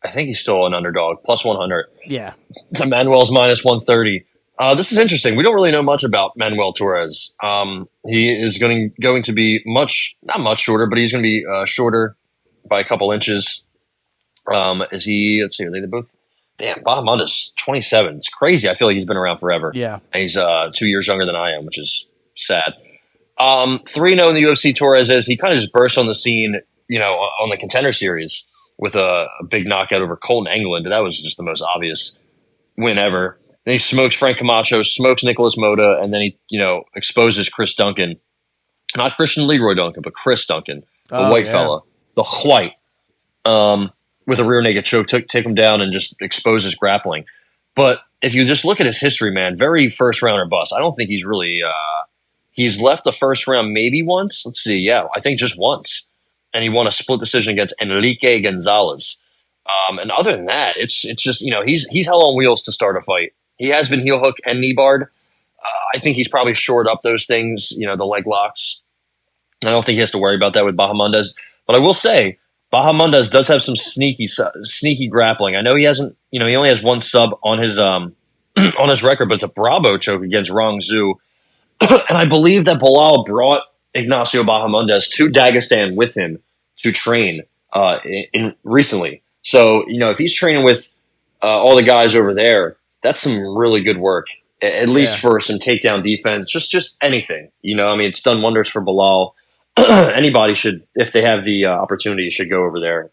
I think he's still an underdog, plus 100. Yeah. So Manuel's minus 130. This is interesting. We don't really know much about Manuel Torres. He is going to be not much shorter, but he's going to be shorter by a couple inches. Is he, let's see, are they both? Damn, Bahamondes, 27. It's crazy. I feel like he's been around forever. Yeah. And he's 2 years younger than I am, which is sad. 3-0 in the UFC, Torres is. He kind of just burst on the scene, on the Contender Series with a big knockout over Colton England. That was just the most obvious win ever. Then he smokes Frank Camacho, smokes Nicholas Mota, and then he, exposes Chris Duncan. Not Christian Leroy Duncan, but Chris Duncan, the white fella. The white. With a rear naked choke, take him down and just expose his grappling. But if you just look at his history, man, very first rounder bust. I don't think he's really he's left the first round maybe once. Let's see, yeah, I think just once. And he won a split decision against Enrique Gonzalez. And other than that, it's just, he's hell on wheels to start a fight. He has been heel hook and knee barred. I think he's probably shored up those things, the leg locks. I don't think he has to worry about that with Bahamondes. But I will say, Bahamondes does have some sneaky grappling. I know he hasn't, he only has one sub on his on his record, but it's a Bravo choke against Rong Zhu. And I believe that Bilal brought Ignacio Bahamondes to Dagestan with him to train recently. So, if he's training with all the guys over there, that's some really good work, at least for some takedown defense, just anything. It's done wonders for Bilal. Anybody should, if they have the opportunity, should go over there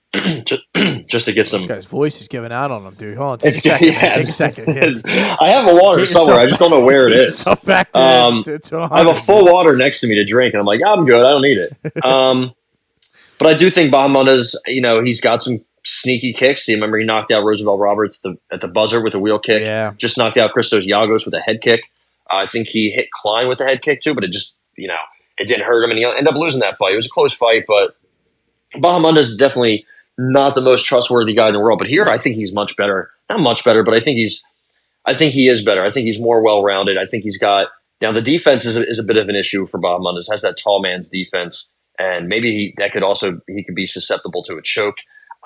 just to get some. This guy's voice is giving out on him, dude. Hold on, take a second. Yeah. I have a water somewhere. I just don't know where it is. I have a full water next to me to drink, and I'm like, I'm good. I don't need it. But I do think Bahamondes, he's got some sneaky kicks. You remember he knocked out Roosevelt Roberts at the buzzer with a wheel kick. Yeah. Just knocked out Christos Yagos with a head kick. I think he hit Klein with a head kick too, but it just, it didn't hurt him, and he ended up losing that fight. It was a close fight, but Bahamondes is definitely not the most trustworthy guy in the world. But here, I think he's much better. Not much better, but I think he is better. I think he's more well-rounded. I think he's got now the defense is a bit of an issue for Bahamondes. Has that tall man's defense, and maybe he could be susceptible to a choke.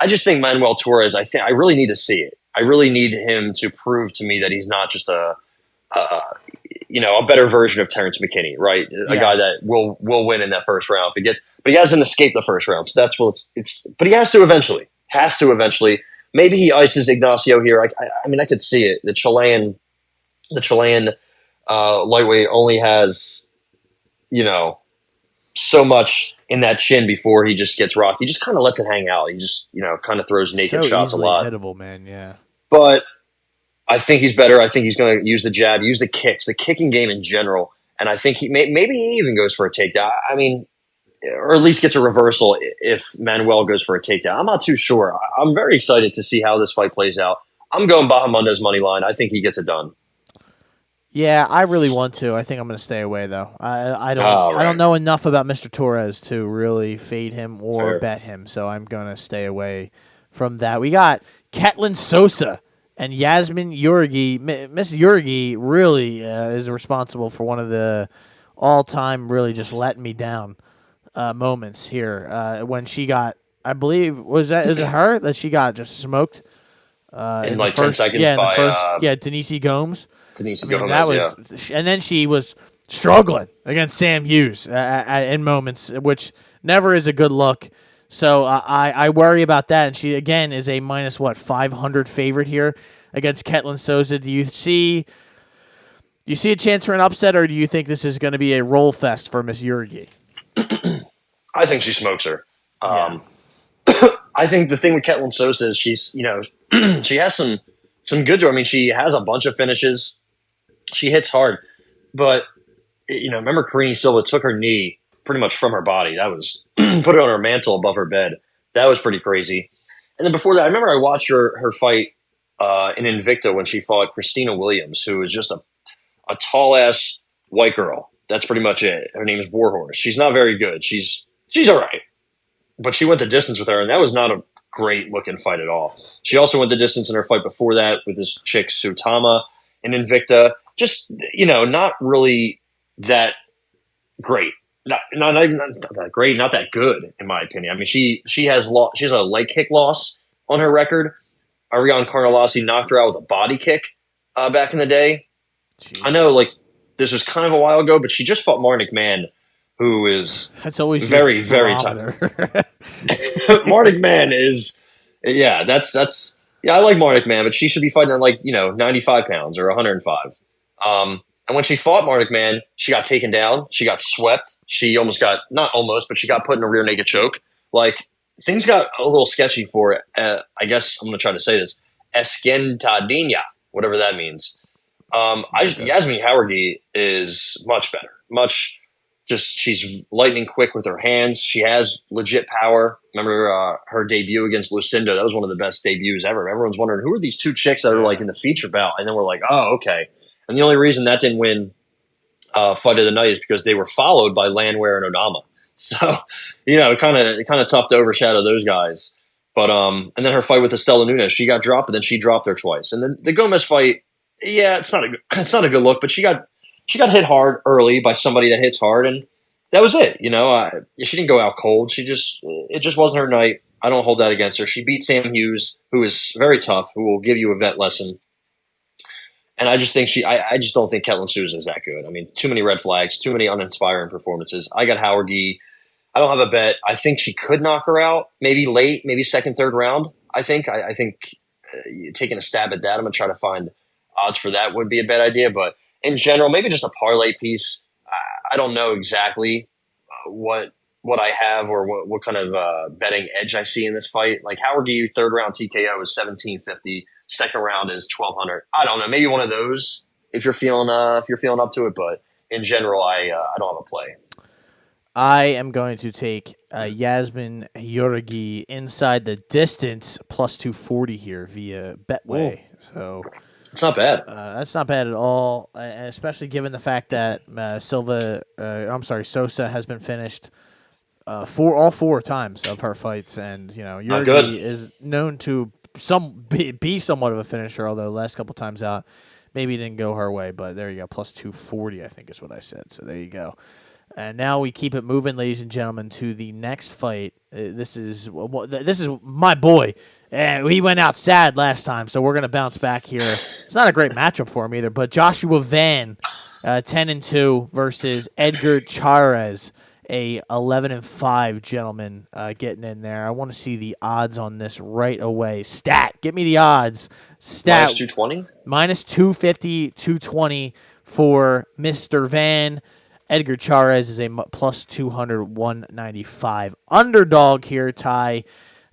I just think Manuel Torres. I really need to see it. I really need him to prove to me that he's not just a better version of Terrence McKinney, right? A guy that will win in that first round. But he hasn't escaped the first round, so that's what it's. But he has to eventually. Maybe he ices Ignacio here. I could see it. The Chilean lightweight only has, so much in that chin before he just gets rocked. He just kind of lets it hang out. He just, kind of throws naked shots a lot. Hittable, man, yeah. But I think he's better. I think he's going to use the jab, use the kicks, the kicking game in general. And I think maybe he even goes for a takedown. Or at least gets a reversal if Manuel goes for a takedown. I'm not too sure. I'm very excited to see how this fight plays out. I'm going Bahamondes money line. I think he gets it done. Yeah, I really want to. I think I'm going to stay away though. I don't know enough about Mr. Torres to really fade him or bet him, so I'm going to stay away from that. We got Ketlin Sosa and Yasmin Yurgi. Miss Yurgi really is responsible for one of the all-time really just letting me down moments here when she got, I believe, is it her that she got just smoked in like 10 seconds by Denise Gomes. Denise I go mean, Gomez, and then she was struggling against Sam Hughes in moments, which never is a good look. So I worry about that. And she, again, is a minus, 500 favorite here against Ketlin Souza. Do you see a chance for an upset, or do you think this is going to be a roll fest for Miss Urgi? I think she smokes her. Yeah. I think the thing with Ketlin Souza is she's, she has some good. I mean, she has a bunch of finishes. She hits hard, but remember Karine Silva took her knee pretty much from her body. That was put it on her mantle above her bed. That was pretty crazy. And then before that, I remember I watched her fight in Invicta when she fought Christina Williams, who is just a tall ass white girl. That's pretty much it. Her name is Warhorse. She's not very good. She's all right, but she went the distance with her, and that was not a great looking fight at all. She also went the distance in her fight before that with this chick Sutama in Invicta. Just not really that great. Not that great. Not that good, in my opinion. I mean, she has a leg kick loss on her record. Ariane Carnelossi knocked her out with a body kick back in the day. Jesus. I know, this was kind of a while ago, but she just fought Marn McMahon, who is very, very tough. Marn McMahon is, that's I like Marn McMahon, but she should be fighting at 95 pounds or 105. And when she fought Marn McMahon, she got taken down. She got swept. She not almost, but she got put in a rear naked choke. Things got a little sketchy for it. I guess I'm going to try to say this. Esquentadilla, whatever that means. Yasmin Howergy is much better. She's lightning quick with her hands. She has legit power. Remember her debut against Lucinda? That was one of the best debuts ever. Everyone's wondering, who are these two chicks that are in the feature bout? And then we're like, oh, okay. And the only reason that didn't win fight of the night is because they were followed by Landwehr and Odama. So, kind of tough to overshadow those guys. But and then her fight with Estela Nunes, she got dropped, but then she dropped her twice. And then the Gomez fight, it's not a good look, but she got hit hard early by somebody that hits hard, and that was it. She didn't go out cold. It just wasn't her night. I don't hold that against her. She beat Sam Hughes, who is very tough, who will give you a vet lesson. And I just think I just don't think Ketlin Souza is that good. I mean, too many red flags, too many uninspiring performances. I got Howergy. I don't have a bet. I think she could knock her out, maybe late, maybe second, third round. I think taking a stab at that, I'm going to try to find odds for that would be a bad idea. But in general, maybe just a parlay piece. I don't know exactly what I have or what kind of betting edge I see in this fight. Howergy, third round TKO is 1750. Second round is 1200. I don't know. Maybe one of those if you're feeling up to it. But in general, I don't have a play. I am going to take Yasmin Jauregui inside the distance plus 240 here via Betway. Ooh. So it's not bad. That's not bad at all, especially given the fact that Sosa has been finished all four times of her fights, and Jauregui is known to be somewhat of a finisher. Although last couple times out, maybe it didn't go her way. But there you go, plus 240, I think is what I said. So there you go. And now we keep it moving, ladies and gentlemen, to the next fight. This is my boy. And he went out sad last time, so we're going to bounce back here. It's not a great matchup for him either, but Joshua Van, 10-2 versus Edgar Chairez, a 11-5 gentleman getting in there. I want to see the odds on this right away. Stat, give me the odds. Stat. Minus 220? Minus 250, 220 for Mr. Van. Edgar Chairez is a plus 200, 195 underdog here, Ty.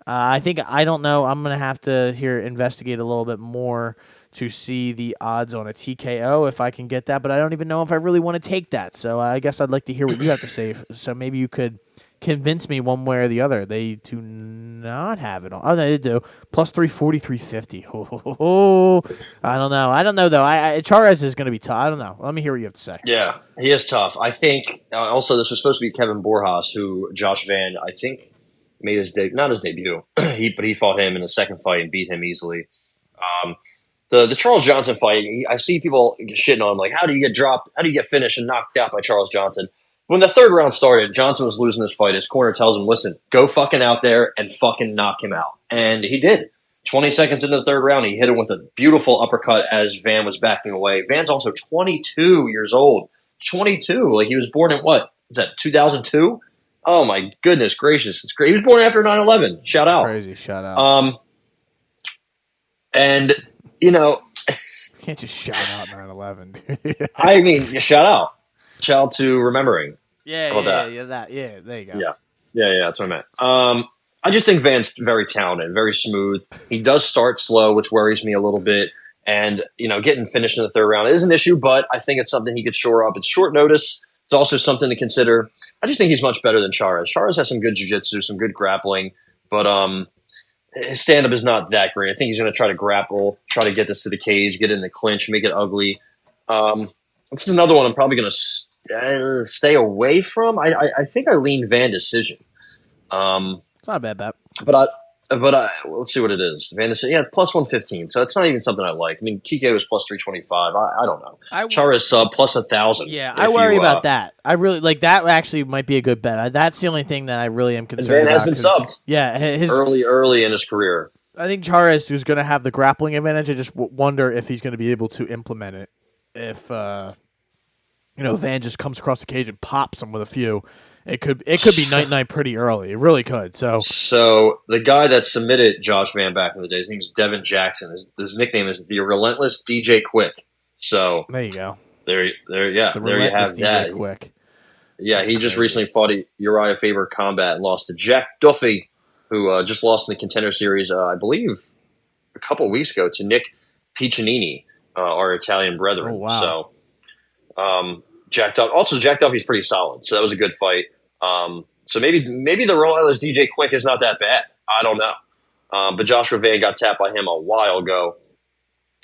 I don't know. I'm going to have to investigate a little bit more to see the odds on a TKO if I can get that, but I don't even know if I really want to take that. So I guess I'd like to hear what you have to say. So maybe you could convince me one way or the other. They do not have it on. Oh, no, they do. Plus 340, 350. Oh, I don't know, though. Chairez is going to be tough. I don't know. Let me hear what you have to say. Yeah, he is tough. I think also this was supposed to be Kevin Borjas, who Josh Van, I think, made not his debut, but he fought him in the second fight and beat him easily. The Charles Johnson fight, I see people shitting on him, like, how do you get dropped? How do you get finished and knocked out by Charles Johnson? When the third round started, Johnson was losing this fight. His corner tells him, listen, go fucking out there and fucking knock him out. And he did. 20 seconds into the third round, he hit him with a beautiful uppercut as Van was backing away. Van's also 22 years old. 22. Like, he was born in what? Is that 2002? Oh, my goodness gracious. It's great. He was born after 9/11. Shout out. Crazy. Shout out. And, you know, Can't just shout out 9/11, dude. I mean, shout out. Shout out to remembering. Yeah, there you go. Yeah, that's what I meant. I just think Van's very talented, very smooth. He does start slow, which worries me a little bit. And, you know, getting finished in the third round is an issue, but I think it's something he could shore up. It's short notice. It's also something to consider. I just think he's much better than Charas. Charas has some good jiu-jitsu, some good grappling, but his stand-up is not that great. I think he's going to try to grapple, try to get this to the cage, get it in the clinch, make it ugly. This is another one I'm probably going to stay away from. I think I lean Van decision. It's not a bad bet. But let's see what it is. Van decision, yeah, plus 115. So it's not even something I like. I mean, TK was plus 325. I don't know. Charas plus 1,000. Yeah, I worry about that. I really like that. Actually, might be a good bet. That's the only thing that I really am concerned about. Van has been subbed. Yeah, early in his career. I think Charas is going to have the grappling advantage. I just wonder if he's going to be able to implement it. If Van just comes across the cage and pops him with a few. It could be night pretty early. It really could. So the guy that submitted Josh Van back in the day, his name is Devin Jackson. His nickname is the Relentless DJ Quick. So there you go. There you have DJ that. Quick. Yeah, he just recently fought Uriah Faber combat and lost to Jack Duffy, who just lost in the Contender Series, I believe, a couple of weeks ago to Nick Piccinini, our Italian brethren. Oh, wow. So, Jack Duffy's pretty solid, so that was a good fight. So maybe the Relentless DJ Quick is not that bad. I don't know. But Joshua Van got tapped by him a while ago.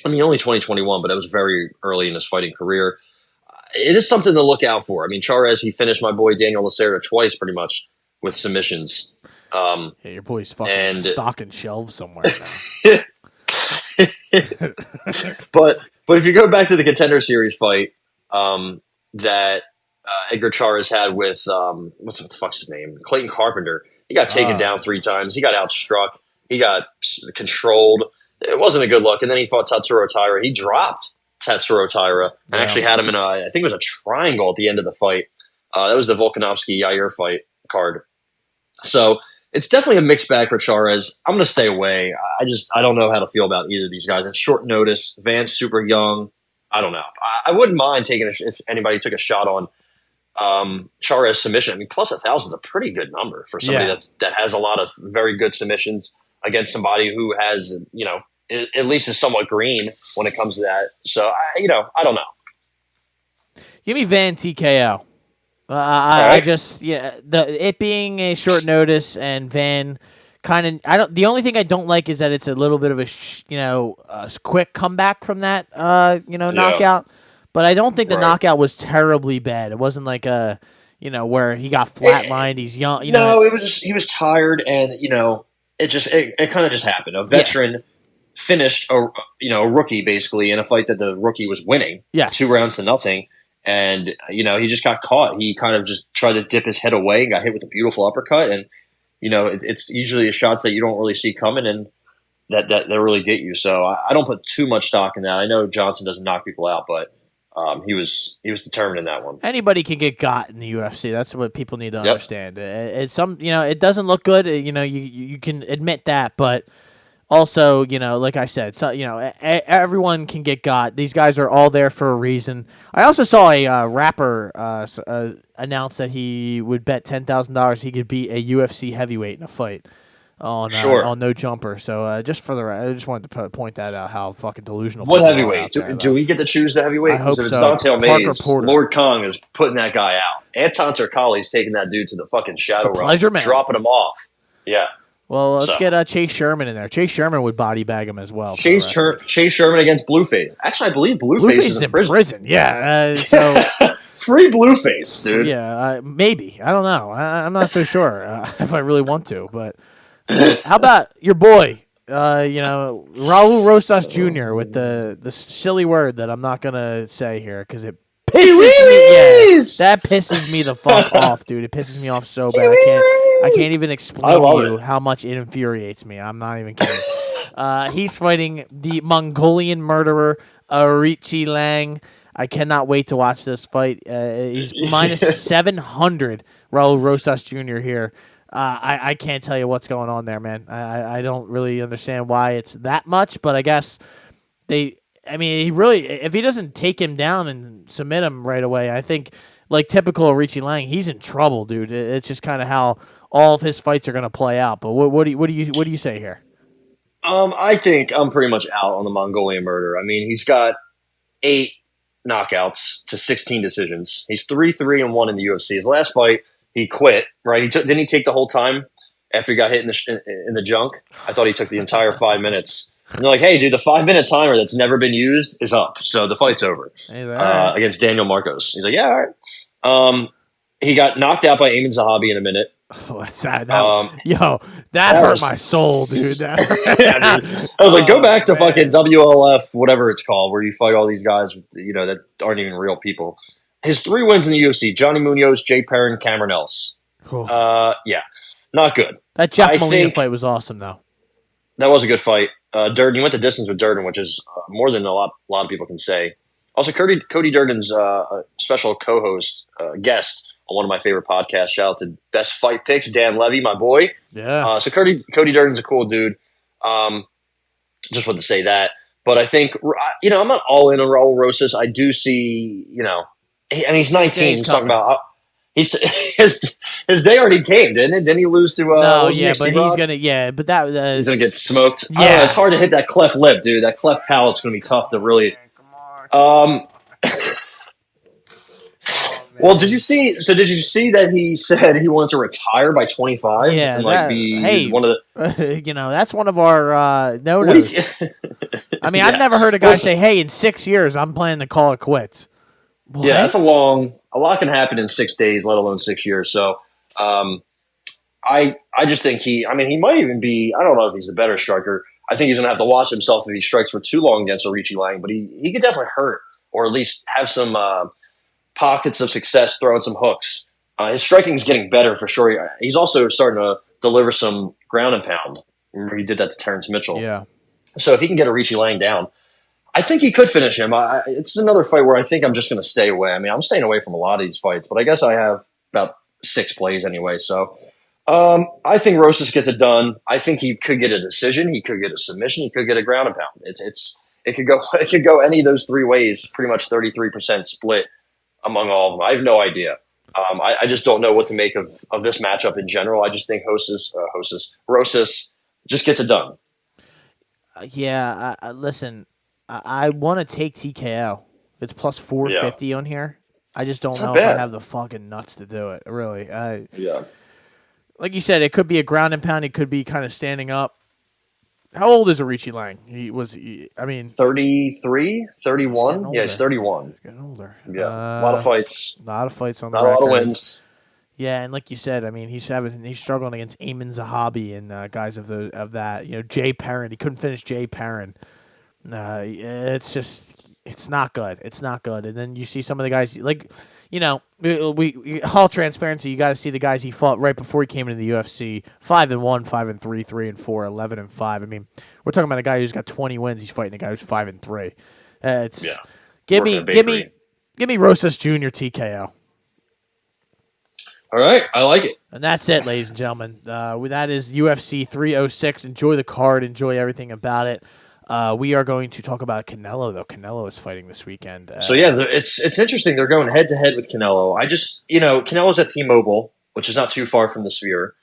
I mean, only 2021, but that was very early in his fighting career. It is something to look out for. I mean, Charas, he finished my boy Daniel Lacerda twice pretty much with submissions. Yeah, your boy's fucking stocking shelves somewhere now. But if you go back to the Contender Series fight that Edgar Charas had with what the fuck's his name? Clayton Carpenter. He got taken down 3 times. He got outstruck. He got controlled. It wasn't a good look. And then he fought Tatsuro Taira. He dropped Tatsuro Taira and actually had him in I think it was a triangle at the end of the fight. That was the Volkanovski-Yair fight card. So it's definitely a mixed bag for Charas. I'm going to stay away. I don't know how to feel about either of these guys. It's short notice. Van's super young. I don't know. I wouldn't mind taking if anybody took a shot on Charas submission. I mean, plus 1,000 is a pretty good number for somebody that has a lot of very good submissions against somebody who has, at least is somewhat green when it comes to that. So, I don't know. Give me Van TKO. It being a short notice and Van kind of, the only thing I don't like is that it's a little bit of a quick comeback from that, knockout. But I don't think the knockout was terribly bad. It wasn't like where he got flatlined. He's young. No, it was just, he was tired and, it kind of just happened. A veteran finished a rookie basically in a fight that the rookie was winning. Yeah. 2 rounds to nothing. And, he just got caught. He kind of just tried to dip his head away and got hit with a beautiful uppercut. And, it's usually shots that you don't really see coming and that really get you. So I don't put too much stock in that. I know Johnson doesn't knock people out, but he was determined in that one. Anybody can get got in the UFC. That's what people need to understand. It's it doesn't look good. You can admit that, but also, like I said, so, everyone can get got. These guys are all there for a reason. I also saw a rapper announce that he would bet $10,000 he could beat a UFC heavyweight in a fight on No Jumper. So I just wanted to point that out, how fucking delusional. What heavyweight? Do we get to choose the heavyweight? I hope if it's so. Dante Mays, Lord Kong is putting that guy out. Anton Turkalli's taking that dude to the fucking shadow realm, dropping him off. Yeah. Well, let's get Chase Sherman in there. Chase Sherman would body bag him as well. Chase Sherman against Blueface. Actually, I believe Blueface is in prison. Yeah, so free Blueface, dude. Yeah, maybe. I don't know. I'm not so sure if I really want to. But how about your boy, Raul Rosas Jr. with the silly word that I'm not gonna say here because it pisses me. That pisses me the fuck off, dude. It pisses me off so bad. I can't even explain to you how much it infuriates me. I'm not even kidding. He's fighting the Mongolian murderer, Arichi Lang. I cannot wait to watch this fight. He's minus 700, Raul Rosas Jr. here. I can't tell you what's going on there, man. I don't really understand why it's that much, but I guess he really, if he doesn't take him down and submit him right away, I think, like typical Arichi Lang, he's in trouble, dude. It's just kind of how all of his fights are going to play out. But what do you say here? I think I'm pretty much out on the Mongolian murder. I mean, he's got 8 knockouts to 16 decisions. He's 3-1 in the UFC. His last fight, he quit. Right? Didn't he take the whole time after he got hit in the junk? I thought he took the entire 5 minutes. And they're like, "Hey, dude, the 5-minute timer that's never been used is up, so the fight's over." Right. Against Daniel Marcos. He's like, "Yeah, all right." He got knocked out by Eamon Zahabi in a minute. Oh, that's sad. That hurt my soul, dude. Yeah, dude. I was like, go back to fucking WLF, whatever it's called, where you fight all these guys that aren't even real people. His 3 wins in the UFC: Johnny Munoz, Jay Perrin, Cameron Ellis. Cool. Yeah, not good. That Jeff Molina fight was awesome, though. That was a good fight. Durden, you went the distance with Durden, which is more than a lot of people can say. Also, Cody Durden's special co-host, guest on one of my favorite podcasts. Shout out to Best Fight Picks, Dan Levy, my boy. Yeah. So Cody Durden's a cool dude. Just wanted to say that. But I think, I'm not all in on Raul Rosas. I do see, he's 19. He's talking about his day already came, didn't it? Didn't he lose to? No, yeah, but he's gonna, but that he's gonna get smoked. Yeah, I don't know, it's hard to hit that cleft lip, dude. That cleft palate's gonna be tough to really. Well, did you see that he said he wants to retire by 25? Yeah, and one of the. That's one of our no-nos. I mean, I've never heard a guy say, "Hey, in 6 years, I'm planning to call it quits." What? Yeah, that's a lot can happen in 6 days, let alone 6 years. So, I just think he might even be. I don't know if he's the better striker. I think he's gonna have to watch himself if he strikes for too long against Arichi Lang. But he could definitely hurt, or at least have some pockets of success throwing some hooks. His striking is getting better for sure. He's also starting to deliver some ground and pound. Remember, he did that to Terrence Mitchell. Yeah. So if he can get Arichi Lang down, I think he could finish him. It's another fight where I think I'm just going to stay away. I mean, I'm staying away from a lot of these fights, but I guess I have about 6 plays anyway. So I think Rosas gets it done. I think he could get a decision. He could get a submission. He could get a ground and pound. It could go any of those 3 ways. Pretty much 33% split among all of them. I have no idea. I just don't know what to make of this matchup in general. I just think Rosas just gets it done. Listen, I want to take TKO. It's plus 450 on here. I just don't know if I have the fucking nuts to do it. Really. Like you said, it could be a ground and pound. It could be kind of standing up. How old is Arichi Lang? 33, 31? Yeah, he's 31. He's getting older. Yeah, a lot of fights. A lot of fights on the record. Not a lot of wins. Yeah, and like you said, he's struggling against Eamon Zahabi and guys of that. Jay Perrin. He couldn't finish Jay Perrin. It's not good. It's not good. And then you see some of the guys we all transparency. You got to see the guys he fought right before he came into the UFC: 5-1, 5-3, 3-4, 11-5. I mean, we're talking about a guy who's got 20 wins. He's fighting a guy who's 5-3. Give me Rosas Jr. TKO. All right, I like it. And that's it, ladies and gentlemen. That is UFC 306. Enjoy the card. Enjoy everything about it. We are going to talk about Canelo, though. Canelo is fighting this weekend. It's interesting. They're going head-to-head with Canelo. Canelo's at T-Mobile, which is not too far from the Sphere.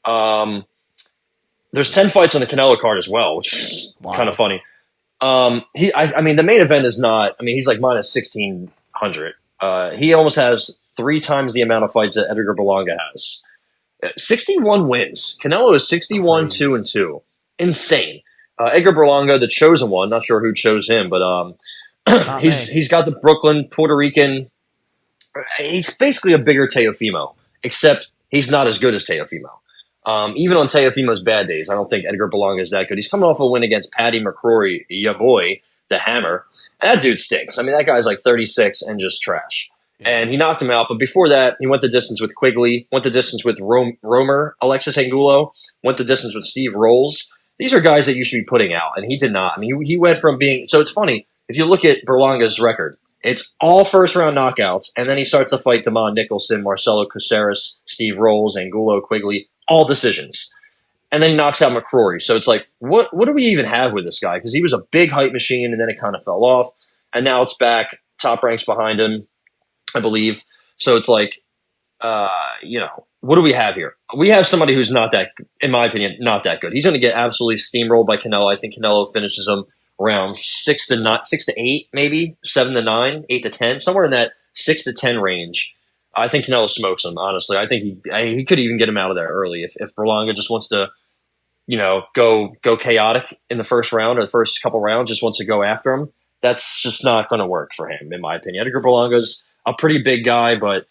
There's 10 fights on the Canelo card as well, which is kind of funny. The main event is not – he's like minus 1,600. He almost has 3 times the amount of fights that Edgar Berlanga has. 61 wins. Canelo is 61-2-2. Insane. Edgar Berlanga, the chosen one, not sure who chose him, but he's got the Brooklyn, Puerto Rican. He's basically a bigger Teofimo, except he's not as good as Teofimo. Even on Teofimo's bad days, I don't think Edgar Berlanga is that good. He's coming off a win against Paddy McCrory, ya boy, the Hammer. And that dude stinks. That guy's like 36 and just trash. and he knocked him out. But before that, he went the distance with Quigley, went the distance with Romer, Alexis Angulo, went the distance with Steve Rolls. These are guys that you should be putting out, and he did not. I mean, he went from being – so it's funny. If you look at Berlanga's record, it's all first-round knockouts, and then he starts to fight Damon Nicholson, Marcelo Caceres, Steve Rolls, Angulo, Quigley, all decisions. And then he knocks out McCrory. So it's like, what do we even have with this guy? Because he was a big hype machine, and then it kind of fell off. And now it's back, top ranks behind him, I believe. So it's like, what do we have here? We have somebody who's not that, in my opinion, not that good. He's going to get absolutely steamrolled by Canelo. I think Canelo finishes him around 6 to 8, maybe 7 to 9, 8 to 10, somewhere in that 6 to 10 range. I think Canelo smokes him. Honestly, I think he could even get him out of there early if Berlanga just wants to, go chaotic in the first round or the first couple rounds. Just wants to go after him. That's just not going to work for him, in my opinion. Edgar Berlanga's a pretty big guy, but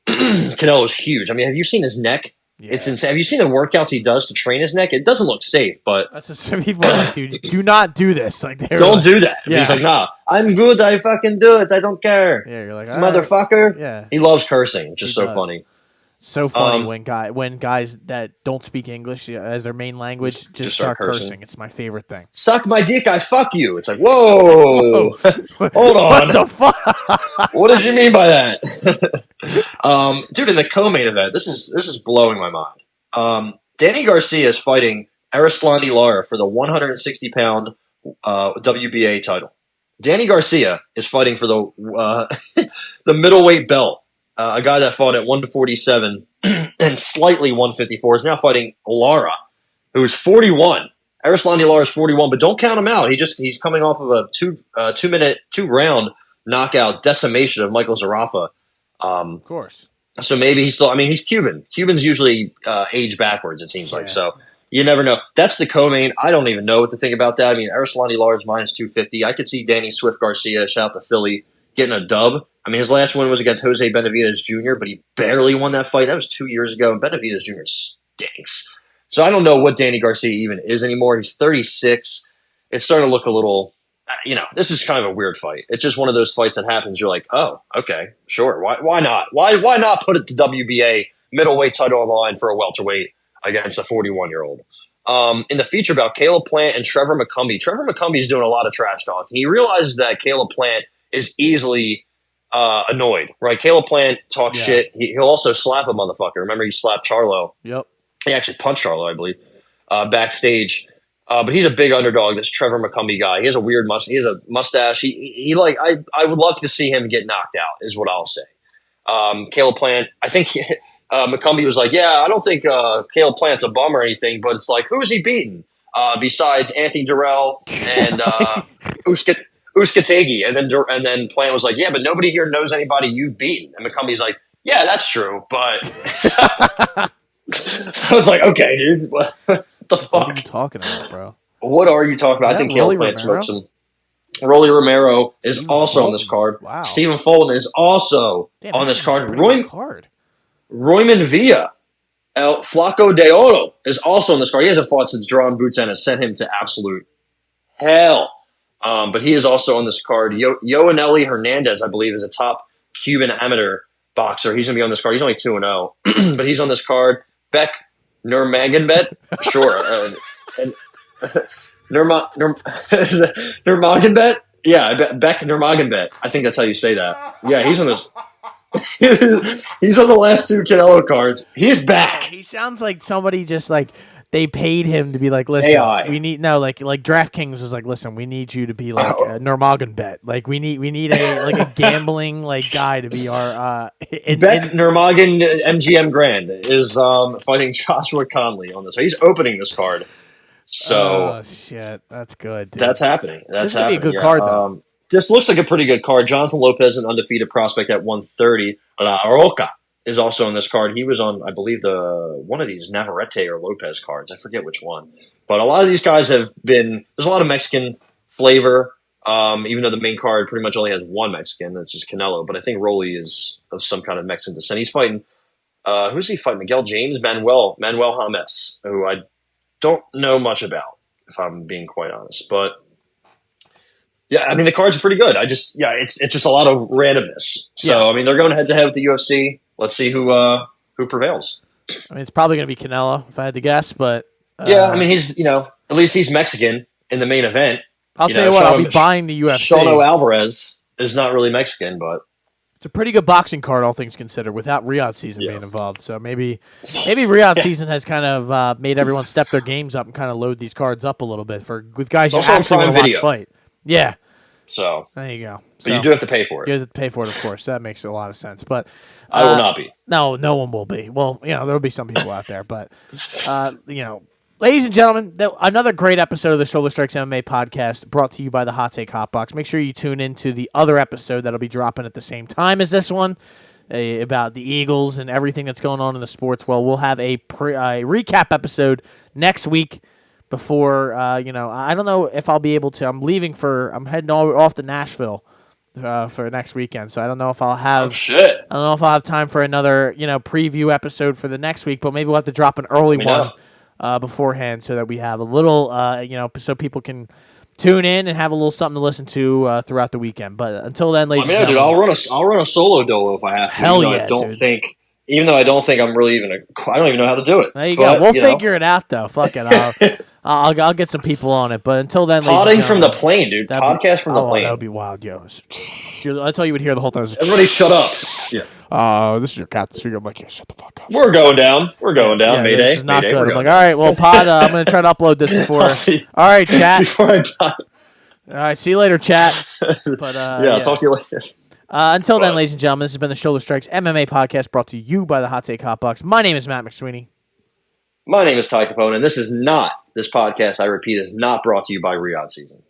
Canelo's huge. I mean, have you seen his neck? Yeah. It's insane. Have you seen the workouts he does to train his neck? It doesn't look safe, but that's just some people are like, dude, do not do this. Like, don't do that. Yeah. He's like, nah, I'm good. I fucking do it. I don't care. Yeah, you're like, motherfucker. Right. Yeah, he loves cursing. Just so funny. So funny when guys that don't speak English as their main language just start cursing. It's my favorite thing. Suck my dick, I fuck you. It's like, whoa. Hold on. What the fuck? What did you mean by that? Dude, in the co-main event, this is blowing my mind. Danny Garcia is fighting Arislandi Lara for the 160-pound WBA title. Danny Garcia is fighting for the middleweight belt. A guy that fought at 147 and slightly 154 is now fighting Lara, who's 41. Arislandi Lara is 41, but don't count him out. He's coming off of a two round knockout decimation of Michael Zarafa. Of course. So maybe he's still. I mean, he's Cuban. Cubans usually age backwards. It seems like so. You never know. That's the co-main. I don't even know what to think about that. I mean, Arislandi Lara is minus 250. I could see Danny Swift Garcia, shout out to Philly, getting a dub. I mean, his last win was against Jose Benavidez Jr., but he barely won that fight. That was 2 years ago, and Benavidez Jr. stinks. So I don't know what Danny Garcia even is anymore. He's 36. It's starting to look a little, this is kind of a weird fight. It's just one of those fights that happens. You're like, oh, okay, sure. Why not? Why not put the WBA middleweight title on the line for a welterweight against a 41-year-old? In the feature about Caleb Plant and Trevor McCumbee. Trevor McCumbee is doing a lot of trash talk. He realizes that Caleb Plant is easily annoyed, right? Caleb Plant talks shit. He'll also slap a motherfucker. Remember, he slapped Charlo. Yep. He actually punched Charlo, I believe, backstage. But he's a big underdog, this Trevor McCumbee guy. He has a weird mustache. He has a mustache. I would love to see him get knocked out, is what I'll say. Caleb Plant, I think McCumbee was like, I don't think Caleb Plant's a bum or anything, but it's like, who is he beating besides Anthony Durrell and Uskategi? And then Plant was like, but nobody here knows anybody you've beaten. And McCumbee's like, that's true, but so it's like, okay, dude, what the fuck? What are you talking about, bro? What are you talking about? I think Caleb Plant smoked some. Rolly Romero is also on this card. Wow. Stephen Fulton is also on this card. Royman Villa, El Flaco de Oro is also on this card. He hasn't fought since Drawn Boots and has sent him to absolute hell. But he is also on this card. Yoanelli Hernandez, I believe, is a top Cuban amateur boxer. He's going to be on this card. He's only 2-0, but he's on this card. Beck Nurmagomedov, sure. And Nurmagomedov? Yeah, Beck Nurmagomedov. I think that's how you say that. Yeah, he's on this. He's on the last two Canelo cards. He's back. He sounds like somebody just like they paid him to be like, listen, AI. we need like DraftKings was like, listen, we need you to be like Nurmagomedov. Like we need a gambling like guy to be our Beck Nurmagomedov MGM Grand is fighting Joshua Conley on this. He's opening this card. So shit, that's good. Dude. That's happening. This would be a good card though. This looks like a pretty good card. Jonathan Lopez, an undefeated prospect at 130. La Roca is also on this card. He was on, I believe, one of these Navarrete or Lopez cards. I forget which one. But a lot of these guys have been – there's a lot of Mexican flavor, even though the main card pretty much only has one Mexican. That's just Canelo. But I think Rolly is of some kind of Mexican descent. He's fighting who's he fighting? Miguel James? Manuel James, who I don't know much about, if I'm being quite honest. But – Yeah, I mean the cards are pretty good. It's just a lot of randomness. So I mean they're going head to head with the UFC. Let's see who prevails. I mean, it's probably going to be Canelo if I had to guess, but I mean he's at least he's Mexican in the main event. I'll tell you what, I'll be buying the UFC. Canelo Alvarez is not really Mexican, but it's a pretty good boxing card, all things considered, without Riyadh season being involved. So maybe Riyadh season has kind of made everyone step their games up and kind of load these cards up a little bit with guys who actually want to watch fight. Yeah. So there you go. But you do have to pay for it. You have to pay for it, of course. That makes a lot of sense. But I will not be. No one will be. Well, there will be some people out there, but ladies and gentlemen, another great episode of the Shoulder Strikes MMA podcast brought to you by the Hot Take Hot Box. Make sure you tune into the other episode that'll be dropping at the same time as this one about the Eagles and everything that's going on in the sports world. We'll have a recap episode next week before, I don't know if I'll be able to. I'm heading off to Nashville for next weekend, so I don't know if I'll have. Oh, shit. I don't know if I'll have time for another, preview episode for the next week, but maybe we'll have to drop an early one. Beforehand, so that we have a little, so people can tune in and have a little something to listen to throughout the weekend. But until then, ladies and gentlemen, dude, I'll run a solo dolo if I have to. Hell yeah, Even though I don't think I'm really I don't even know how to do it. There you go. We'll figure it out, though. Fuck it. I'll get some people on it. But until then, Podding from the plane, dude. Podcast from the plane. That would be wild, yo. That's all you would hear the whole time. Everybody shut up. Yeah. This is your captain speaker. I'm like, yeah, shut the fuck up. We're going down. Yeah, Mayday. This is not Mayday. good. I'm like, all right, well, Pod, I'm going to try to upload this before. All right, chat. Before I die. All right, see you later, chat. But I'll talk to you later. Until then, ladies and gentlemen, this has been the Shoulder Strikes MMA podcast brought to you by the Hot Take Hot Box. My name is Matt McSweeney. My name is Ty Capone, and this podcast, I repeat, is not brought to you by Riyadh Season.